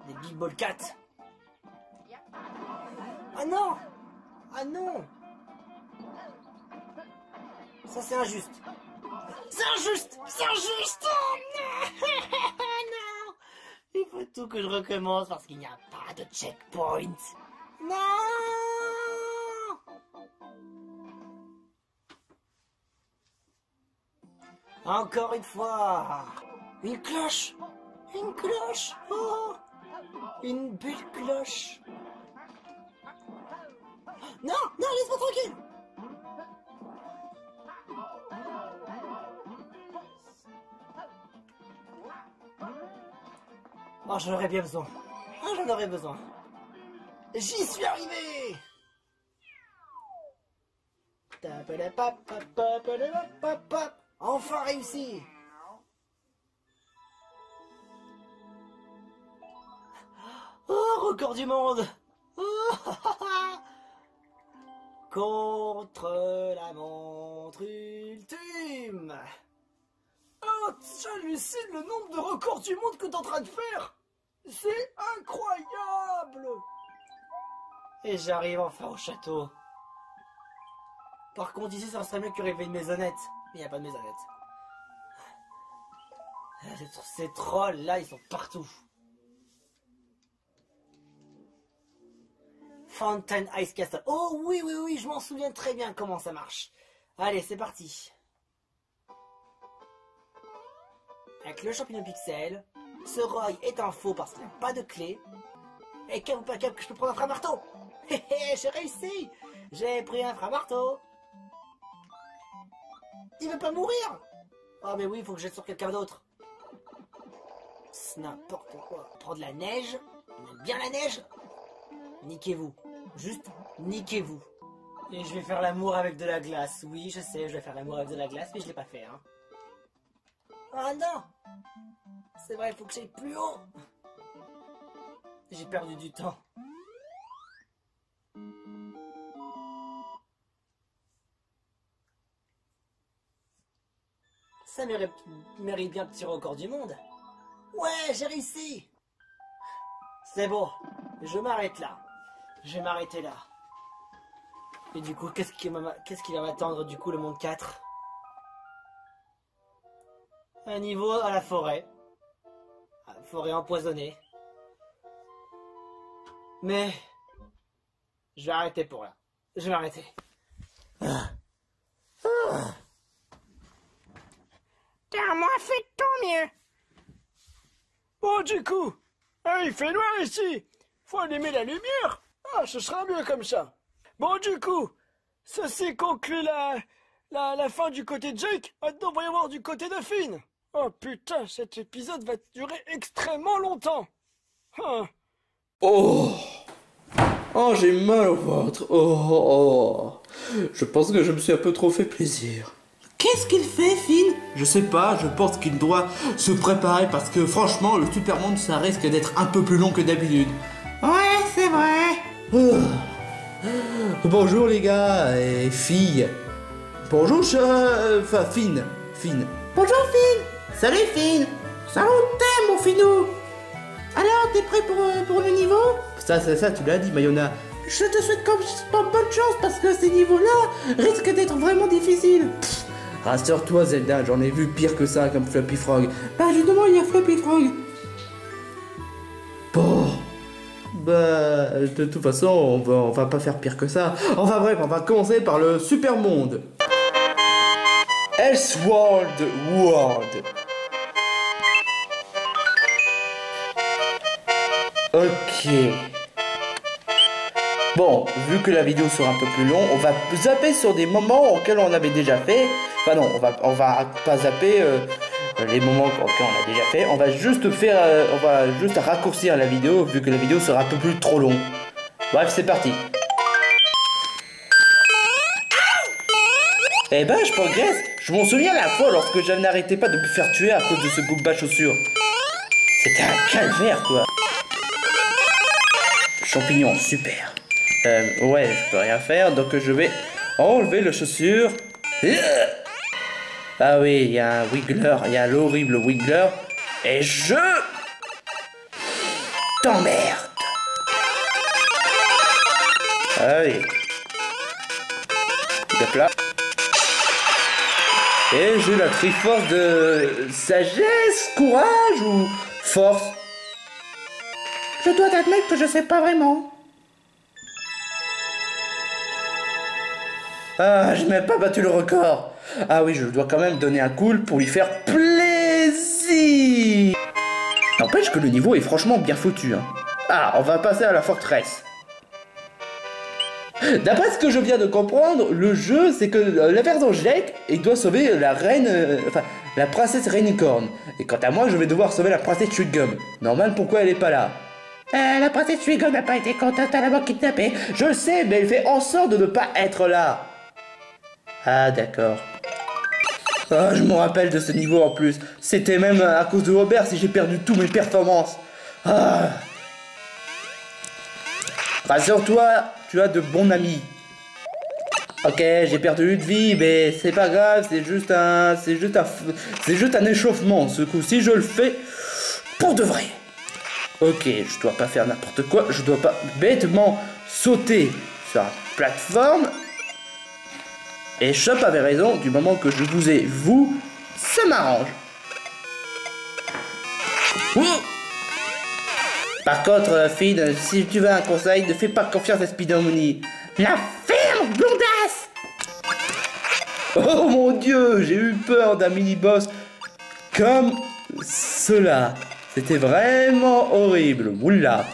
des Big Ball 4. Ah non. Ah non. Ça c'est injuste. C'est injuste. C'est injuste. Oh, non. Non. Il faut tout que je recommence parce qu'il n'y a pas de checkpoint. Non. Encore une fois. Une cloche. Une cloche. Oh. Une belle cloche. Non, non, laisse-moi tranquille. Oh, j'en aurais bien besoin. Oh, j'en aurais besoin. J'y suis arrivé. Enfin réussi. Oh, record du monde. Oh, contre la montre ultime. Oh, j'hallucine le nombre de records du monde que t'es en train de faire. C'est incroyable. Et j'arrive enfin au château. Par contre, ici, ça serait mieux qu'il y aurait une maisonnette. Mais il n'y a pas de maisonnette. Ces trolls-là, ils sont partout. Fountain Ice Castle. Oh oui, oui, oui, je m'en souviens très bien comment ça marche. Allez, c'est parti. Avec le champignon pixel, ce Roy est un faux parce qu'il n'a pas de clé. Et cap ou pas cap que je peux prendre un frein-marteau. Hé hé, j'ai réussi. J'ai pris un frein-marteau. Il veut pas mourir. Oh mais oui, il faut que je jette sur quelqu'un d'autre. C'est n'importe quoi. On prend de la neige. On aime bien la neige. Niquez-vous. Juste niquez-vous. Et je vais faire l'amour avec de la glace. Oui, je sais, je vais faire l'amour avec de la glace, mais je l'ai pas fait, hein. Ah non. C'est vrai, il faut que j'aille plus haut. J'ai perdu du temps. Ça mérite bien le petit record du monde. Ouais, j'ai réussi. C'est bon, je m'arrête là. Je vais m'arrêter là. Et du coup, qu'est-ce qui va m'attendre du coup le monde 4? Un niveau à la forêt. Forêt empoisonnée. Mais je vais arrêter pour là. Je vais arrêter. T'as moins fait de ton mieux. Bon, du coup, il fait noir ici. Faut allumer la lumière. Ah, ce sera mieux comme ça. Bon, du coup, ceci conclut la fin du côté de Jake. Maintenant, on va y avoir du côté de Finn. Oh putain, cet épisode va durer extrêmement longtemps. Hein. Oh, oh, j'ai mal au ventre. Oh, je pense que je me suis un peu trop fait plaisir. Qu'est-ce qu'il fait, Finn? Je sais pas, je pense qu'il doit se préparer parce que franchement, le Super Monde, ça risque d'être un peu plus long que d'habitude. Ouais, c'est vrai. Bonjour les gars et filles. Bonjour, enfin, Finn. Bonjour Finn. Salut, Finn. Salut t'es mon Finou. Alors, t'es prêt pour le niveau? Ça, tu l'as dit, Mayona. Je te souhaite pas bonne chance parce que ces niveaux-là risquent d'être vraiment difficiles. Rassure-toi Zelda, j'en ai vu pire que ça comme Fluffy Frog. Bah justement, il y a Fluffy Frog. Bon. Bah, de toute façon, on va pas faire pire que ça. Enfin bref, on va commencer par le super monde. Elseworld World. Ok. Bon, vu que la vidéo sera un peu plus longue, on va zapper sur des moments auxquels on avait déjà fait. Enfin non, on va pas zapper les moments auxquels on a déjà fait. On va juste raccourcir la vidéo vu que la vidéo sera un peu plus trop longue. Bref, c'est parti. Eh ben, je progresse. Je m'en souviens la fois lorsque je n'arrêtais pas de me faire tuer à cause de ce Goomba chaussure. C'était un calvaire, quoi. Champignon, super. Ouais, je peux rien faire, donc je vais enlever le chaussure. Ah oui, il y a un Wiggler, il y a l'horrible Wiggler. Et je t'emmerde. Allez. Hop là. Et j'ai la triforce de sagesse, courage ou force. Je dois t'admettre que je sais pas vraiment. Ah, je n'ai pas battu le record. Ah oui, je dois quand même donner un cool pour lui faire plaisir. N'empêche que le niveau est franchement bien foutu. Hein. Ah, on va passer à la forteresse. D'après ce que je viens de comprendre, le jeu, c'est que la version Jake, il doit sauver la reine, la princesse Rainicorn. Et quant à moi, je vais devoir sauver la princesse Sweetgum. Normal, pourquoi elle est pas là? La princesse Sweetgum n'a pas été contente à l'avoir kidnappée. Je le sais, mais elle fait en sorte de ne pas être là. Ah, d'accord. Ah, je me rappelle de ce niveau en plus. C'était même à cause de Robert si j'ai perdu toutes mes performances. Ah. Rassure-toi, tu as de bons amis. Ok, j'ai perdu une vie, mais c'est pas grave, c'est juste un échauffement. Ce coup-ci, je le fais pour de vrai. Ok, je dois pas faire n'importe quoi, je dois pas bêtement sauter sur une plateforme. Et Chop avait raison, du moment que je vous ai, vous, ça m'arrange. Par contre, Finn, si tu veux un conseil, ne fais pas confiance à Speedomony. La ferme, blondasse! Oh mon dieu, j'ai eu peur d'un mini-boss comme cela. C'était vraiment horrible, oula.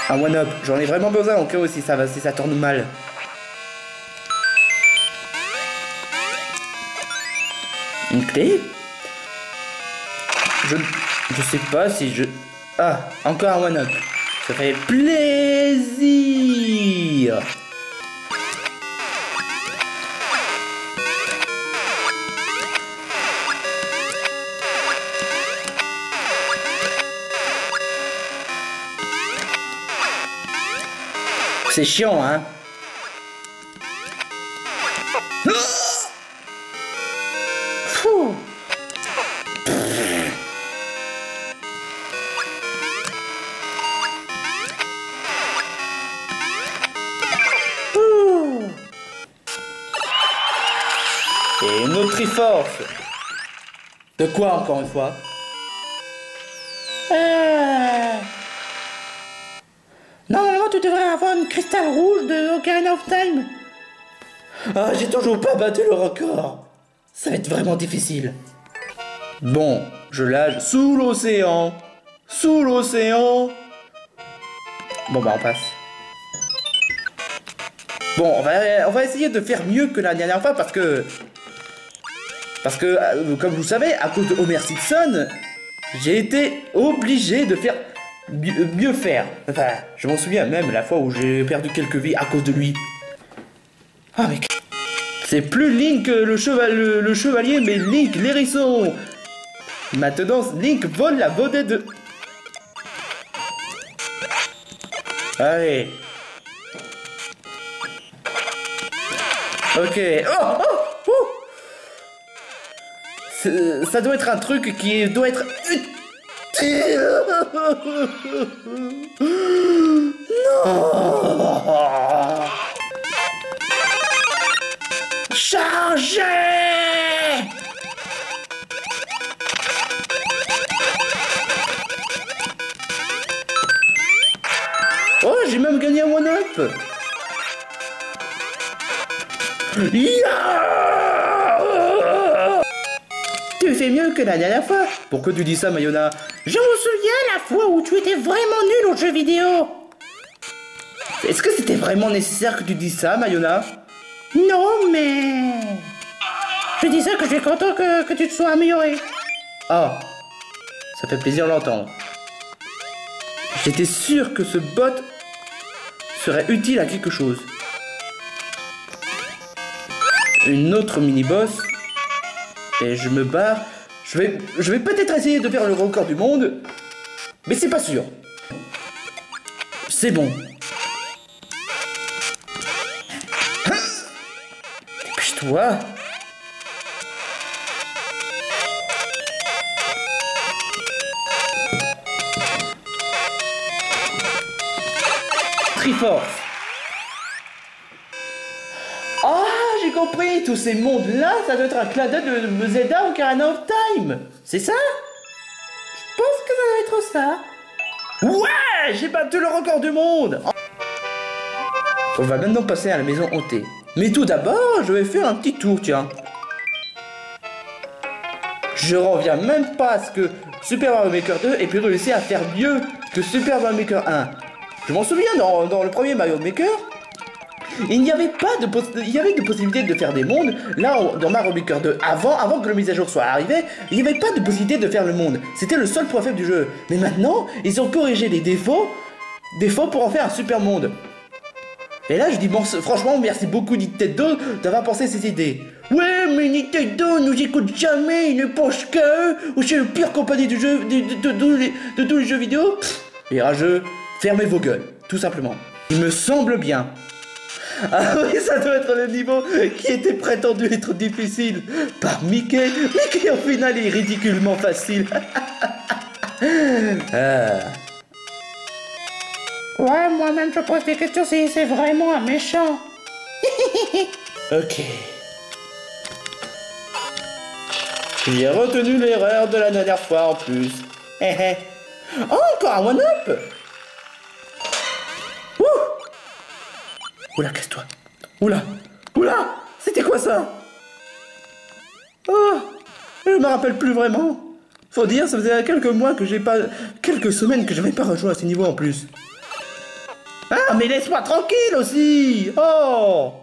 Un one-up, j'en ai vraiment besoin au cas où si ça tourne mal. Une clé? Je sais pas si je... Ah, encore un one-up. Ça fait plaisir. C'est chiant, hein? Fou. Et une autre Triforce. De quoi encore une fois? Normalement tu devrais avoir une cristal rouge de Ocarina of Time. Ah, j'ai toujours pas battu le record. Ça va être vraiment difficile. Bon, je nage sous l'océan. Sous l'océan. Bon bah on passe. Bon, on va essayer de faire mieux que la dernière fois parce que, comme vous le savez, à cause de Homer Simpson, j'ai été obligé de faire mieux faire. Enfin, je m'en souviens même la fois où j'ai perdu quelques vies à cause de lui. Ah mais c'est plus Link le chevalier, mais Link l'hérisson. Maintenant, Link vole la vedette de... Allez. Ok. Oh, oh, oh. Ça doit être un truc qui doit être Non. Chargez. Oh, j'ai même gagné un one-up. Tu fais mieux que la dernière fois. Pourquoi tu dis ça, Mayona? Je me souviens la fois où tu étais vraiment nul aux jeux vidéo. Est-ce que c'était vraiment nécessaire que tu dises ça, Mayona? Non, mais... Je disais que je suis content que tu te sois amélioré. Ah, ça fait plaisir de l'entendre. J'étais sûr que ce bot serait utile à quelque chose. Une autre mini-boss. Et je me barre. Je vais peut-être essayer de faire le record du monde. Mais c'est pas sûr. C'est bon. Dépêche-toi. Triforce. Ah, j'ai compris. Tous ces mondes-là, ça doit être un clin d'œil de Zelda Ocarina of Time. C'est ça? Je pense que ça doit être ça. Ouais, j'ai battu le record du monde. On va maintenant passer à la maison hantée. Mais tout d'abord, je vais faire un petit tour, tiens. Je reviens même pas à ce que Super Mario Maker 2 ait pu réussir à faire mieux que Super Mario Maker 1. Je m'en souviens, dans le premier Mario Maker, il n'y avait pas de possibilité de faire des mondes. Là, dans Mario Maker 2, avant que la mise à jour soit arrivée, il n'y avait pas de possibilité de faire le monde. C'était le seul point faible du jeu. Mais maintenant, ils ont corrigé les défauts pour en faire un super monde. Et là, je dis, bon, franchement, merci beaucoup Nintendo d'avoir pensé ces idées. Ouais, mais Nintendo nous écoute jamais, ils ne pensent qu'à eux, ou c'est le pire compagnie du jeu, de tous les jeux vidéo. Et rageux, fermez vos gueules, tout simplement. Il me semble bien. Ah oui, ça doit être le niveau qui était prétendu être difficile par Mickey, mais qui au final est ridiculement facile. Ouais, moi-même je pose des questions si c'est vraiment un méchant. Ok. J'ai retenu l'erreur de la dernière fois en plus. Oh, encore un one-up. Oula, casse-toi. Oula. C'était quoi ça? Oh, je me rappelle plus vraiment. Faut dire, ça faisait quelques semaines que j'avais pas rejoué à ce niveau en plus. Ah, mais laisse-moi tranquille aussi. Oh.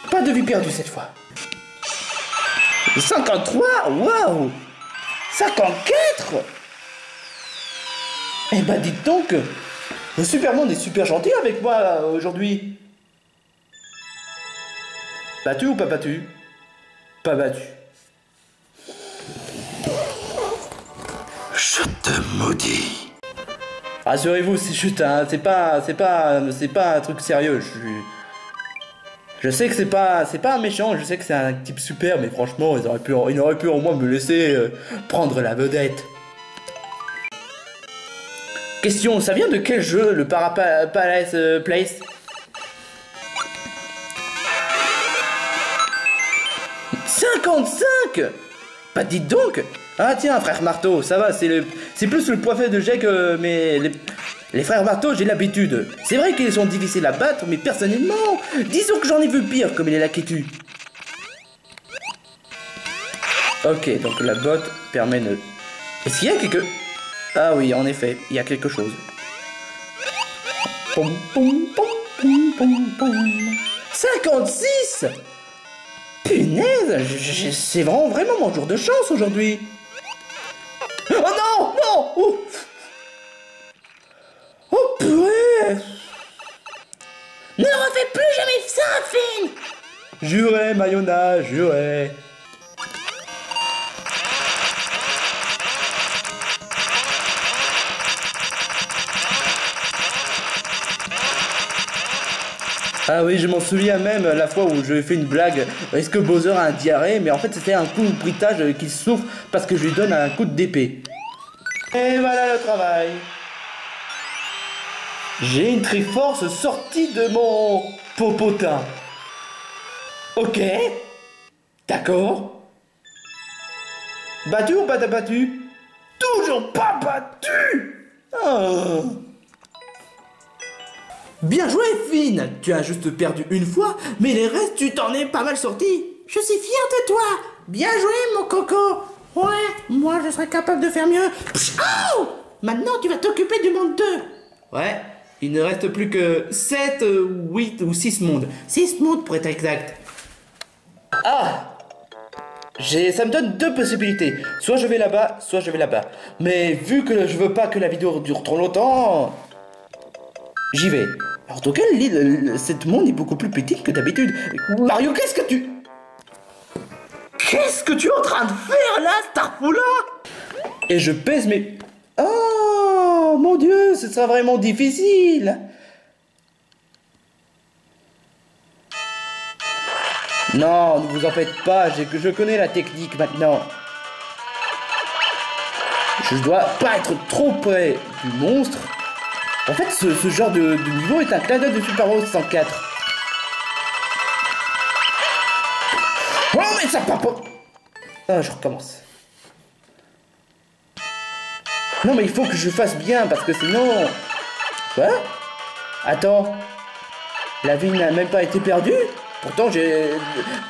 Pas de vie perdue cette fois. 53, waouh. 54. Eh ben dites donc, le Superman est super gentil avec moi aujourd'hui. Battu ou pas battu? Pas battu. Je te maudis. Rassurez-vous, c'est juste c'est pas un truc sérieux. Je sais que c'est pas un méchant, je sais que c'est un type super, mais franchement, il aurait pu au moins me laisser prendre la vedette. Question, ça vient de quel jeu, le Parapalace Place? Bah dites donc. Ah tiens, frère Marteau, ça va, c'est plus le point faible de Jake, mais les frères Marteau, j'ai l'habitude. C'est vrai qu'ils sont difficiles à battre, mais personnellement, disons que j'en ai vu pire comme il est là qui tue. Ok, donc la botte permet de... Est-ce qu'il y a quelque... Ah oui, en effet, il y a quelque chose. Pom, pom, pom, pom, pom, pom. 56. Punaise, c'est vraiment mon jour de chance aujourd'hui. Oh non, non. Oh purée. Ne refais plus jamais ça, Finn. Juré, Mayona, juré. Ah oui, je m'en souviens même la fois où je fait une blague. Est-ce que Bowser a un diarrhée? Mais en fait, c'était un coup de britage qu'il souffre parce que je lui donne un coup d'épée. Et voilà le travail. J'ai une Triforce sortie de mon popotin. Ok. D'accord. Battu ou pas battu? Toujours pas battu. Oh. Bien joué, Finn. Tu as juste perdu une fois, mais les restes, tu t'en es pas mal sorti. Je suis fier de toi. Bien joué, mon coco. Ouais, moi je serais capable de faire mieux. Oh! Maintenant, tu vas t'occuper du monde 2. Ouais, il ne reste plus que 7, 8 ou 6 mondes. 6 mondes pour être exact. Ah! Ça me donne deux possibilités. Soit je vais là-bas, soit je vais là-bas. Mais vu que je veux pas que la vidéo dure trop longtemps, j'y vais. En tout cas, cette monde est beaucoup plus petit que d'habitude. Mario, qu'est-ce que tu es en train de faire là, Starfoula? Et je pèse mes... Oh, mon Dieu, ce sera vraiment difficile. Non, ne vous en faites pas, je connais la technique maintenant. Je dois pas être trop près du monstre. En fait, ce genre de niveau est un clin d'œil de Super Mario 64. Oh, mais ça part pas. Ah, je recommence. Non, mais il faut que je fasse bien, parce que sinon... Quoi? Attends. La vie n'a même pas été perdue? Pourtant,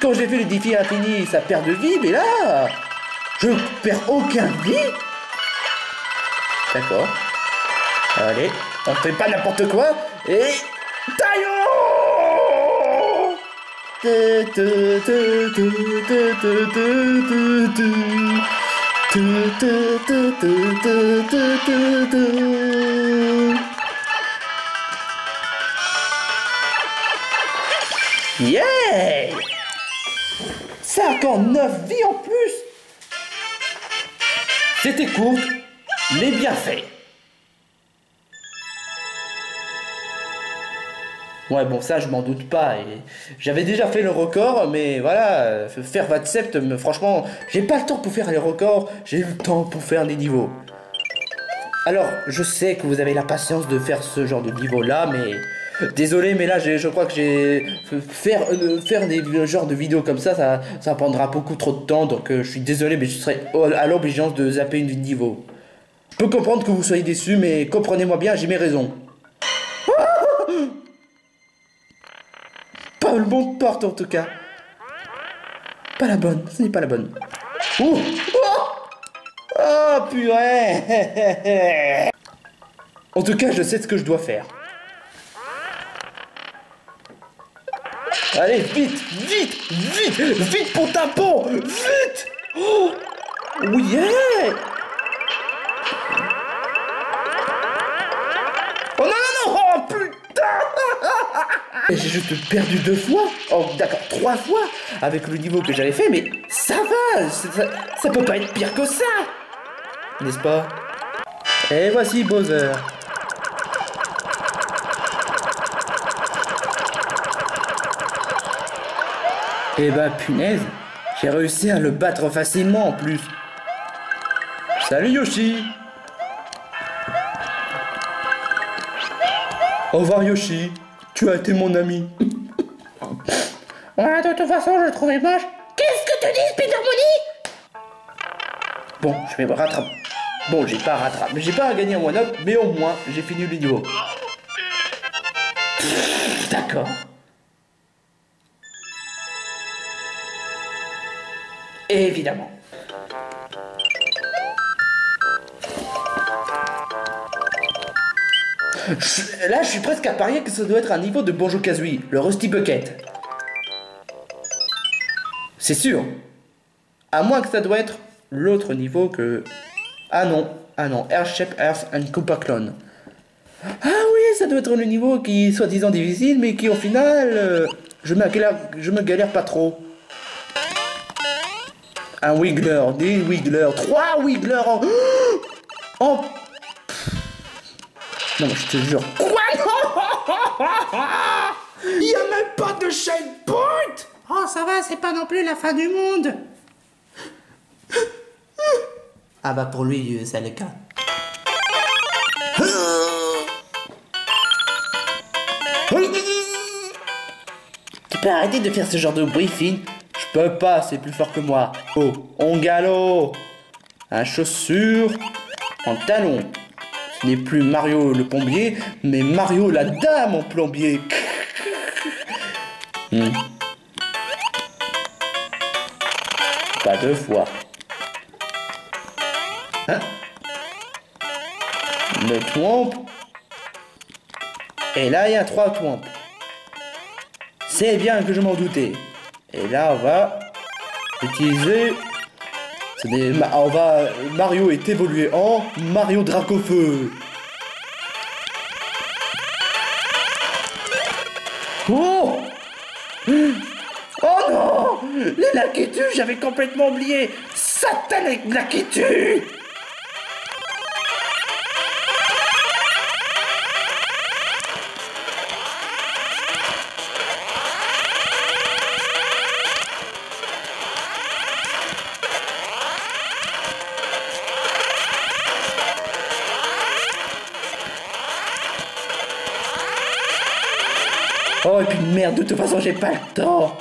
quand j'ai fait le défi infini, ça perd de vie, mais là... Je perds aucun vie. D'accord. Allez, on fait pas n'importe quoi, et... Taillon! Yeah! 59 vies en plus! C'était court, mais bien fait. Ouais, bon, ça, je m'en doute pas. J'avais déjà fait le record, mais voilà, faire 27, franchement, j'ai pas le temps pour faire les records, j'ai le temps pour faire des niveaux. Alors, je sais que vous avez la patience de faire ce genre de niveau-là, mais... Désolé, mais là, je crois que faire des genres de vidéos comme ça prendra beaucoup trop de temps, donc je suis désolé, mais je serai à l'obligeance de zapper une niveau. Je peux comprendre que vous soyez déçus, mais comprenez-moi bien, j'ai mes raisons. Pas le bon porte en tout cas. Pas la bonne, ce n'est pas la bonne. Oh, oh purée. En tout cas, je sais ce que je dois faire. Allez, vite, vite, vite, vite pour ta peau, vite. Oh, oui, yeah. Oh non, non, non, oh putain. Et j'ai juste perdu 2 fois. Oh d'accord, 3 fois avec le niveau que j'avais fait, mais ça va, ça peut pas être pire que ça, n'est-ce pas? Et voici Bowser. Eh ben punaise, j'ai réussi à le battre facilement en plus. Salut Yoshi. Au revoir Yoshi, tu as été mon ami. Ouais, de toute façon, je le trouvais moche. Qu'est-ce que tu dis, Spider Money? Bon, je vais me rattraper. Bon, j'ai pas gagné un one-up, mais au moins, j'ai fini le niveau. D'accord. Évidemment. Là, je suis presque à parier que ça doit être un niveau de Banjo-Kazooie, le Rusty Bucket. C'est sûr. À moins que ça doit être l'autre niveau que... Ah non, Airship Earth and Koopa Clone. Ah oui, ça doit être le niveau qui est soi-disant difficile, mais qui au final... je me galère pas trop. Un Wiggler, des Wigglers, 3 Wigglers en... Non, je te jure. Quoi? Il y a même pas de checkpoint. Oh, ça va, c'est pas non plus la fin du monde. Ah bah pour lui, c'est le cas. Tu peux arrêter de faire ce genre de bruit, Finn? Je peux pas, c'est plus fort que moi. Oh, on galop. Un chaussure en talon. Ce n'est plus Mario le plombier, mais Mario la dame en plombier. Pas deux fois. Hein? Le twomp. Et là, il y a 3 twomps. C'est bien que je m'en doutais. Et là, on va utiliser... Mario est évolué en Mario Dracofeu. Oh! Oh non! Les Lakitu, j'avais complètement oublié! Satanique Lakitu! Oh, et puis merde, de toute façon, j'ai pas le temps.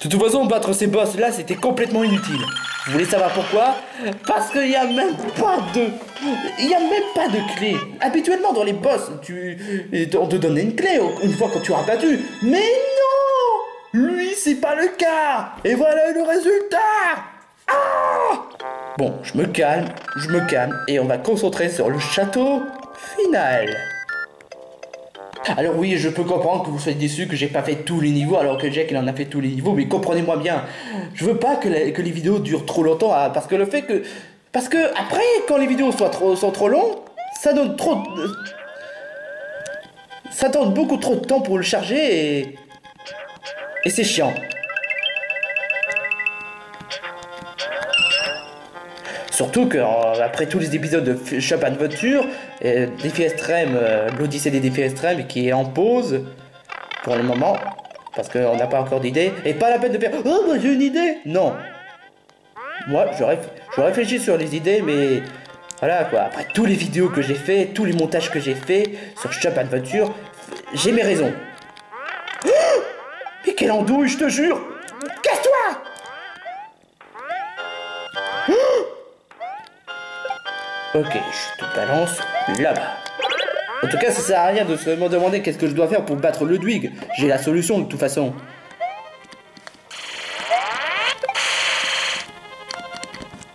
De toute façon, battre ces boss là, c'était complètement inutile. Vous voulez savoir pourquoi? Parce qu'il n'y a même pas de... Il n'y a même pas de clé. Habituellement, dans les boss, on te donne une clé une fois que tu as battu. Mais non! Lui, c'est pas le cas. Et voilà le résultat. Ah! Bon, je me calme. Et on va concentrer sur le château final. Alors oui, je peux comprendre que vous soyez déçus que j'ai pas fait tous les niveaux alors que Jack il en a fait tous les niveaux, mais comprenez-moi bien, je veux pas que les vidéos durent trop longtemps, parce que après quand les vidéos sont trop longues, ça donne beaucoup trop de temps pour le charger et c'est chiant. Surtout que après tous les épisodes de Shop Adventure, Défi Extrême, l'Odyssée des défis extrêmes qui est en pause pour le moment, parce qu'on n'a pas encore d'idée, et pas la peine de faire « Oh, bah, j'ai une idée !» Non. Moi, je réfléchis sur les idées, mais voilà quoi. Après tous les vidéos que j'ai fait, tous les montages que j'ai fait sur Shop Adventure, j'ai mes raisons. Mais quelle andouille, je te jure! Casse-toi! Ok, je te balance là-bas. En tout cas, ça sert à rien de se demander qu'est-ce que je dois faire pour battre Ludwig. J'ai la solution de toute façon.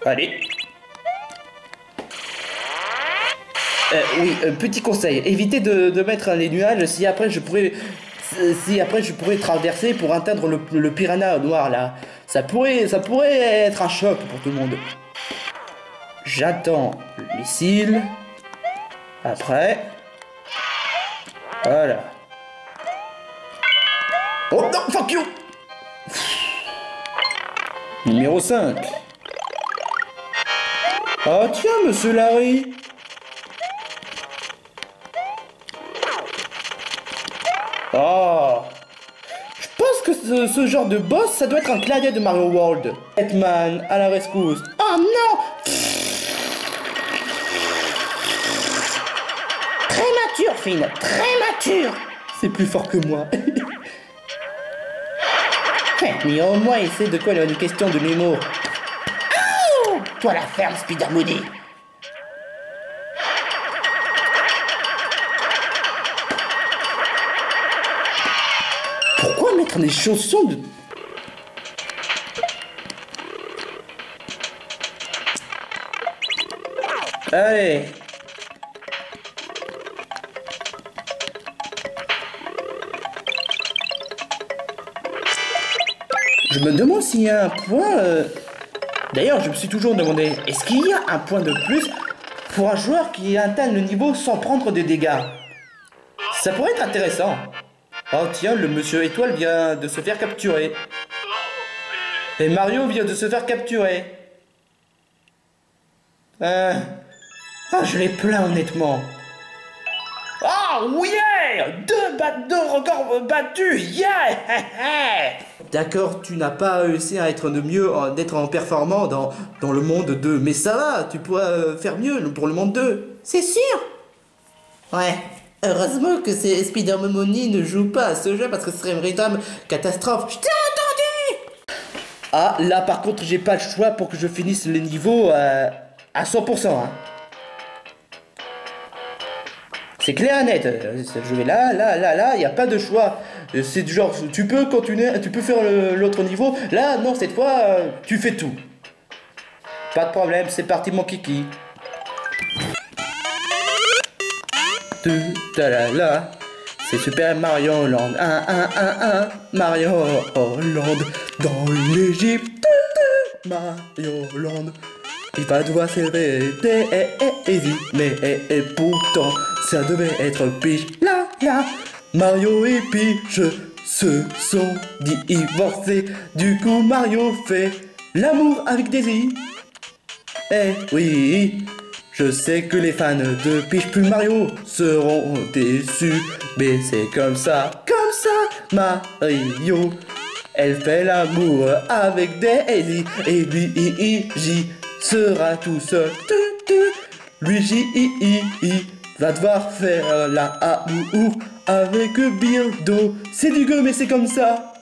Allez. Oui, petit conseil. Évitez de mettre les nuages si après je pourrais traverser pour atteindre le piranha noir là. Ça pourrait être un choc pour tout le monde. J'attends le missile. Après. Voilà. Oh non, fuck you! Numéro 5. Oh tiens, monsieur Larry. Oh. Je pense que ce genre de boss, ça doit être un clavier de Mario World. Batman, à la rescousse. Oh non! Fine, très mature. C'est plus fort que moi. Mais au moins il sait de quoi il est une question de l'humour. Oh, toi la ferme, Spider Moody. Pourquoi mettre des chaussons de... Allez. Je me demande s'il y a un point... D'ailleurs, je me suis toujours demandé, est-ce qu'il y a un point de plus pour un joueur qui atteint le niveau sans prendre de dégâts? Ça pourrait être intéressant. Oh tiens, le monsieur étoile vient de se faire capturer. Et Mario vient de se faire capturer. Ah, je les plains honnêtement. Oh yeah! Deux records battus! Yeah! D'accord, tu n'as pas réussi à être d'être en performant dans le monde 2, mais ça va, tu pourras faire mieux pour le monde 2. C'est sûr? Ouais. Heureusement que Spider-Man Money ne joue pas à ce jeu parce que ce serait une véritable catastrophe. Je t'ai entendu! Ah, là par contre, j'ai pas le choix pour que je finisse les niveaux à 100%. Hein. C'est clair et net. Je vais là, y a pas de choix. C'est du genre, tu peux continuer, tu peux faire l'autre niveau. Là, non, cette fois, tu fais tout. Pas de problème, c'est parti mon kiki. Là, c'est Super Mario Land. Mario Land dans l'Égypte. Mario Land. Il va devoir s'élever Daisy, mais pourtant ça devait être Peach. Là, Mario et Peach se sont divorcés. Du coup Mario fait l'amour avec Daisy. Eh oui, je sais que les fans de Peach plus Mario seront déçus, mais c'est comme ça, Mario. Elle fait l'amour avec Daisy et lui, j'y sera tout seul. Luigi va devoir faire l'amour avec Birdo. C'est du gueux, mais c'est comme ça.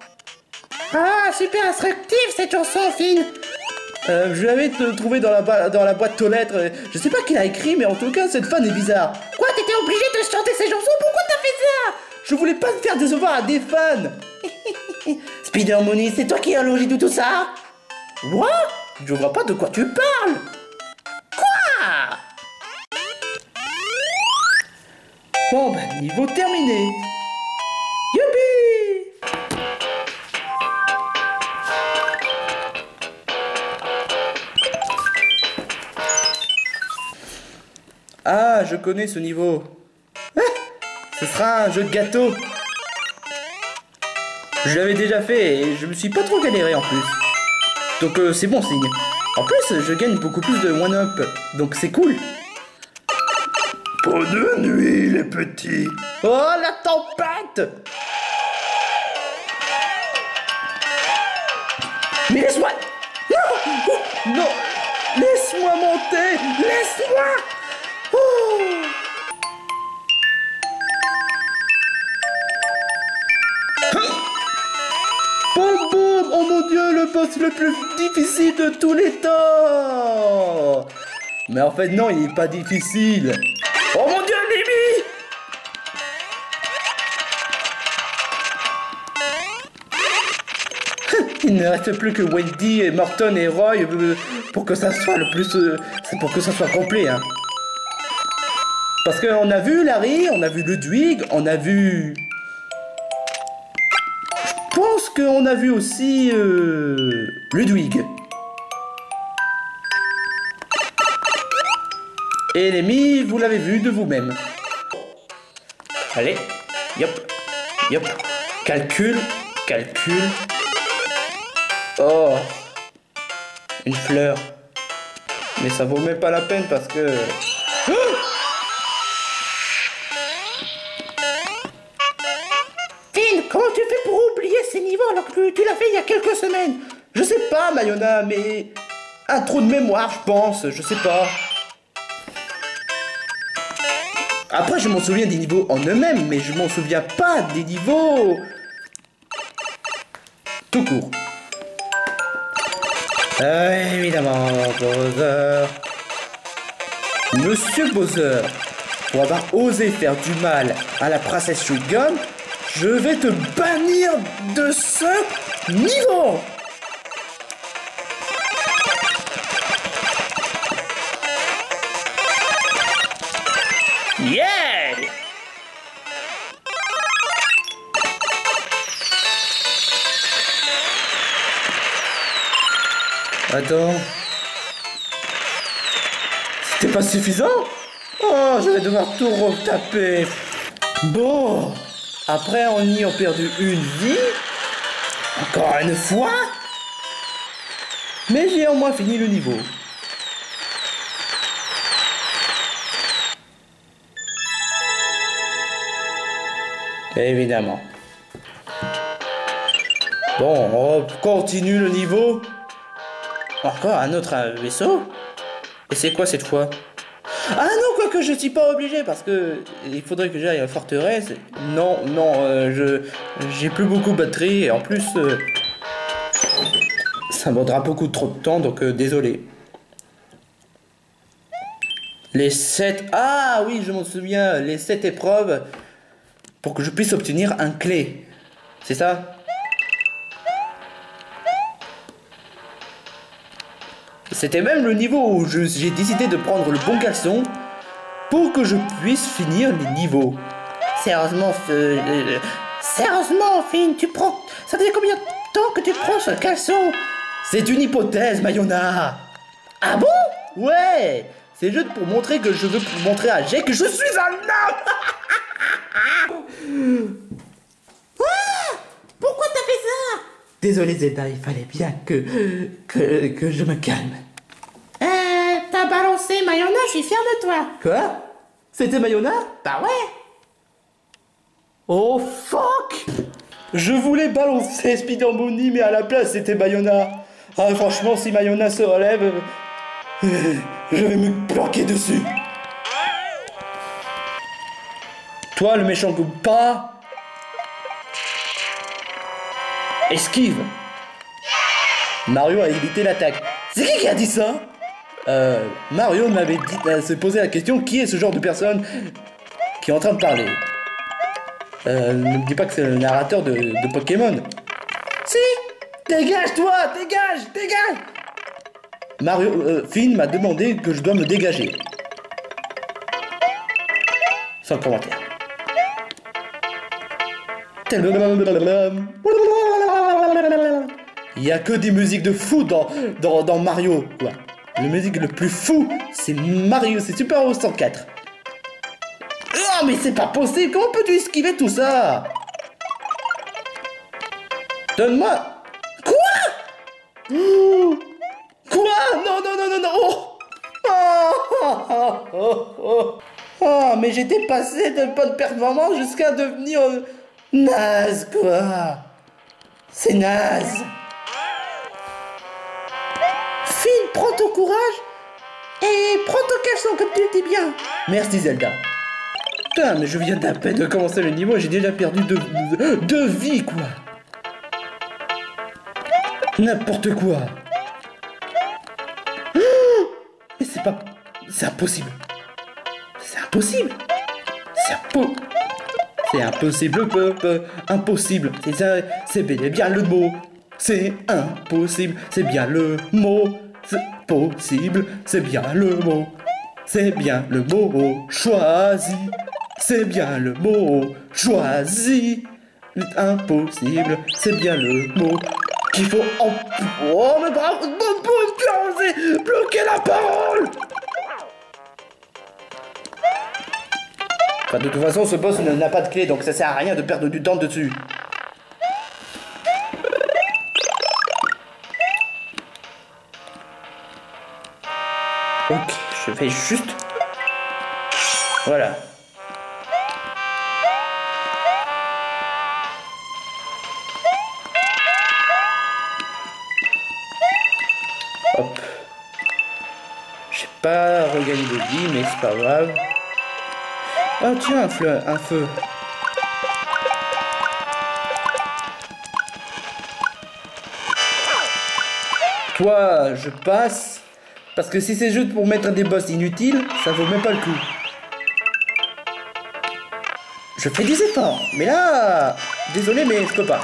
Ah, super instructive cette chanson, Finn. Je l'avais trouvé dans la boîte aux lettres. Je sais pas qui l'a écrit, mais en tout cas, cette fan est bizarre. Quoi, t'étais obligé de chanter ces chansons? Pourquoi t'as fait ça? Je voulais pas faire décevoir à des fans. Spider Money, c'est toi qui as logé tout ça? What? Je vois pas de quoi tu parles. Quoi? Bon, bah, niveau terminé. Youpi! Ah, je connais ce niveau. Ce sera un jeu de gâteau. Je l'avais déjà fait et je me suis pas trop galéré en plus. Donc c'est bon signe. En plus, je gagne beaucoup plus de one-up. Donc c'est cool. Bonne nuit les petits. Oh la tempête! Mais laisse-moi! Non! Non! Laisse-moi monter! Laisse-moi! Oh! Boum boum! Oh mon dieu, le boss le plus difficile de tous les temps! Mais en fait non, il est pas difficile. Oh mon dieu, Libby! Il ne reste plus que Wendy et Morton et Roy pour que ça soit le plus... pour que ça soit complet, hein. Parce qu'on a vu Larry, on a vu Ludwig, on a vu... Je pense qu'on a vu aussi... Ludwig. Et l'ennemi, vous l'avez vu de vous-même. Allez, yop, yop. Calcul, calcul. Oh, une fleur. Mais ça vaut même pas la peine parce que... Finn, comment tu fais pour oublier ces niveaux alors que tu l'as fait il y a quelques semaines? Je sais pas, Mayona, mais... un trou de mémoire, je pense, je sais pas. Après, je m'en souviens des niveaux en eux-mêmes, mais je m'en souviens pas des niveaux... tout court. Évidemment, Bowser. Monsieur Bowser, pour avoir osé faire du mal à la princesse Chewing-Gum, je vais te bannir de ce niveau. Yeah! Attends. C'était pas suffisant? Oh, je vais devoir tout retaper. Bon. Après, on y a perdu une vie. Encore une fois. Mais j'ai au moins fini le niveau. Évidemment. Bon, on continue le niveau. Encore un autre vaisseau. Et c'est quoi cette fois? Ah non, quoique je suis pas obligé parce que il faudrait que j'aille à la forteresse. Non, j'ai plus beaucoup de batterie et en plus ça me vaudra beaucoup trop de temps, donc désolé. Les 7... Ah oui, je m'en souviens, les 7 épreuves pour que je puisse obtenir un clé. C'est ça? C'était même le niveau où j'ai décidé de prendre le bon caleçon pour que je puisse finir les niveaux. Sérieusement, sérieusement, Finn, tu prends... Ça fait combien de temps que tu prends ce caleçon? C'est une hypothèse, Mayona. Ah bon? Ouais, c'est juste pour montrer que je veux montrer à Jake que je suis un homme. Pourquoi t'as fait ça? Désolé Zelda, il fallait bien que je me calme. T'as balancé Mayona, je suis fier de toi. Quoi? C'était Mayona? Bah ouais. Oh fuck! Je voulais balancer Spider Bonnie, mais à la place c'était Mayona. Ah franchement, si Mayona se relève, je vais me planquer dessus. Toi le méchant pas. Esquive. Mario a évité l'attaque. C'est qui a dit ça? Mario m'avait dit, s'est posé la question, qui est ce genre de personne qui est en train de parler? Ne me dis pas que c'est le narrateur de Pokémon. Si! Dégage-toi! Dégage! Mario, Finn m'a demandé que je dois me dégager. Sans commentaire. Il y a que des musiques de fou dans Mario, quoi. La musique le plus fou, c'est Mario, c'est Super Mario 104. Oh, mais c'est pas possible, comment peux-tu esquiver tout ça? Donne-moi... Quoi? Quoi? Non. Oh, mais j'étais passé de bonne performance jusqu'à devenir naze, quoi. C'est naze. Finn, prends ton courage et prends ton caleçon comme tu le dis bien. Merci Zelda. Putain, mais je viens d'à peine de commencer le niveau, j'ai déjà perdu deux vies, quoi. N'importe quoi. Mais c'est pas... C'est impossible. C'est impossible. C'est impossible, impossible. C'est bel et bien le mot. C'est impossible, c'est bien le mot. C'est possible, c'est bien le mot. C'est bien le mot choisi. C'est bien le mot choisi. Impossible, c'est bien le mot qu'il faut en... Oh, mais bravo, bloquer la parole. Enfin, de toute façon, ce boss n'a pas de clé, donc ça sert à rien de perdre du temps dessus. Ok, je fais juste... Voilà. Hop. J'ai pas regagné de vie, mais c'est pas grave. Oh tiens, un feu. Toi, je passe. Parce que si c'est juste pour mettre des boss inutiles, ça vaut même pas le coup. Je fais des efforts, mais là... Désolé, mais je peux pas.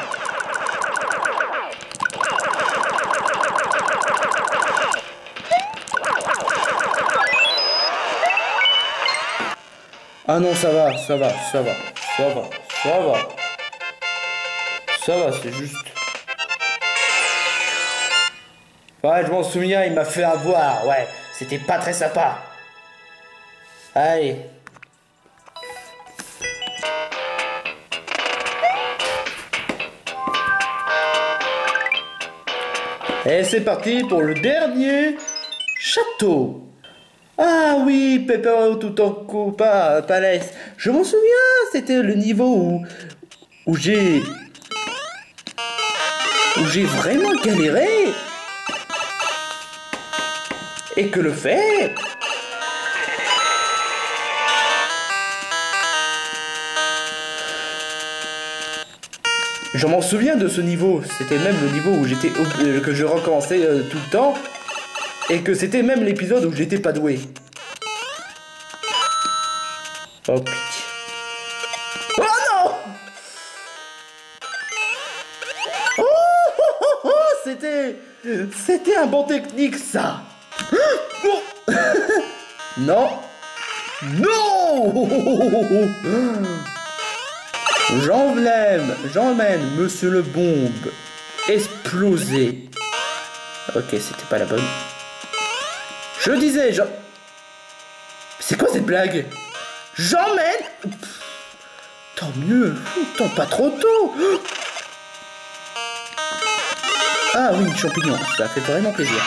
Ah non, ça va, c'est juste... Ouais, je m'en souviens, il m'a fait avoir, ouais, c'était pas très sympa. Allez. Et c'est parti pour le dernier château. Ah oui, Pepper tout en Palace. Je m'en souviens, c'était le niveau où j'ai vraiment galéré et que le fait je m'en souviens de ce niveau. C'était même le niveau où j'étais que je recommençais tout le temps et que c'était même l'épisode où j'étais pas doué. Oh pitié. Oh non! C'était un bon technique ça. Non. Non. J'emmène Monsieur le Bombe explosé. Ok, c'était pas la bonne. Je disais, c'est quoi cette blague? J'emmène. Tant mieux, tant pas trop tôt. Ah oui, champignon, ça fait vraiment plaisir.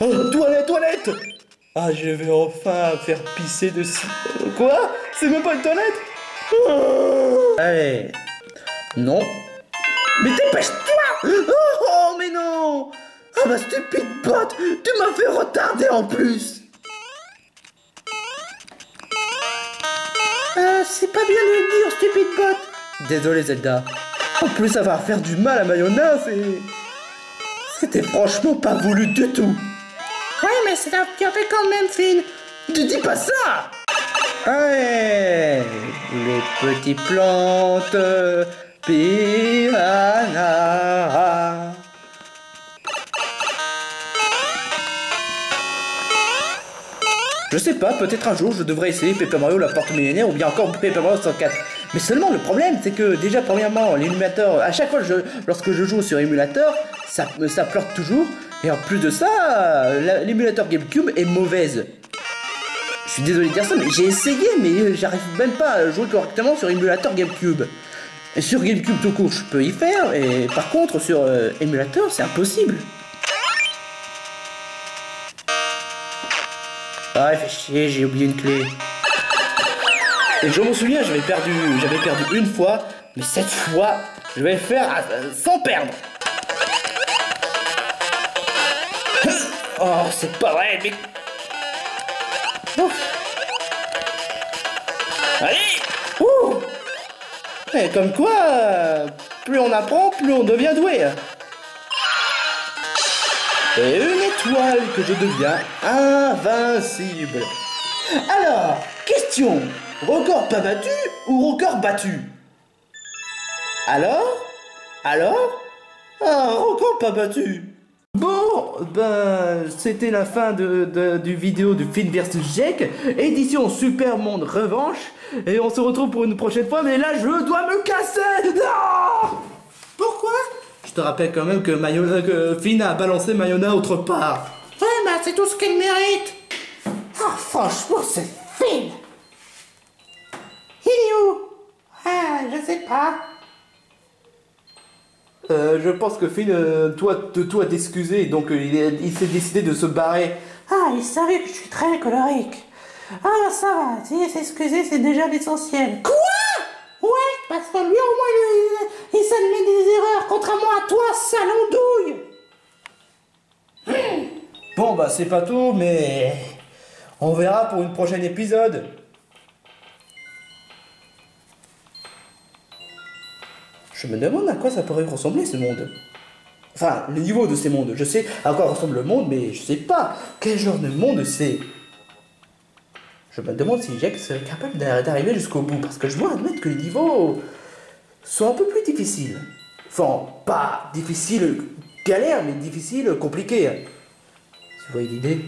Oh, toilette. Ah, je vais enfin faire pisser dessus. Quoi? C'est même pas une toilette? Oh. Allez. Non. Mais dépêche-toi! Oh, mais non! Ah, ma stupide pote! Tu m'as fait retarder en plus! C'est pas bien de le dire, stupide pote! Désolé, Zelda. En plus, ça va faire du mal à Mayona, c'était franchement pas voulu du tout. Ouais, mais c'est un petit peu quand même, Finn. Tu dis pas ça! Allez, les petites plantes, piranha. Je sais pas, peut-être un jour je devrais essayer Paper Mario la porte millionnaire ou bien encore Paper Mario 104. Mais seulement le problème c'est que déjà premièrement l'émulateur, à chaque fois lorsque je joue sur émulateur, ça plante toujours. Et en plus de ça, l'émulateur GameCube est mauvaise. Je suis désolé de dire ça, mais j'ai essayé, mais j'arrive même pas à jouer correctement sur émulateur GameCube. Et sur GameCube tout court, je peux y faire, et par contre sur émulateur, c'est impossible. Ah, fait chier, j'ai oublié une clé. Et je m'en souviens, j'avais perdu une fois, mais cette fois, je vais faire sans perdre. Oh, c'est pas vrai, mais... Ouf. Allez. Ouh. Et comme quoi, plus on apprend, plus on devient doué. Et une étoile que je deviens invincible. Alors, question, record pas battu ou record battu? Alors, un record pas battu. Bon, ben, c'était la fin du vidéo de Finn vs Jake, édition Super Monde Revanche, et on se retrouve pour une prochaine fois, mais là je dois me casser. Non. Pourquoi? Je te rappelle quand même que Finn a balancé Mayona autre part. Ouais, bah c'est tout ce qu'elle mérite. Ah, franchement, c'est Finn. Il est où? Ah, je sais pas. Je pense que Finn doit t'excuser, donc il s'est décidé de se barrer. Ah, il savait que je suis très colérique. Ah, ça va, s'excuser, c'est déjà l'essentiel. Quoi? Ouais, parce que lui, au moins, il s'admet des erreurs, contrairement à toi, salon douille. Bon, bah, c'est pas tout, mais on verra pour une prochaine épisode. Je me demande à quoi ça pourrait ressembler ce monde. Enfin, le niveau de ces mondes. Je sais à quoi ressemble le monde, mais je sais pas quel genre de monde c'est. Je me demande si Jack serait capable d'arriver jusqu'au bout, parce que je dois admettre que les niveaux sont un peu plus difficiles. Enfin, pas difficiles galère, mais difficiles compliqués. Si vous voyez l'idée.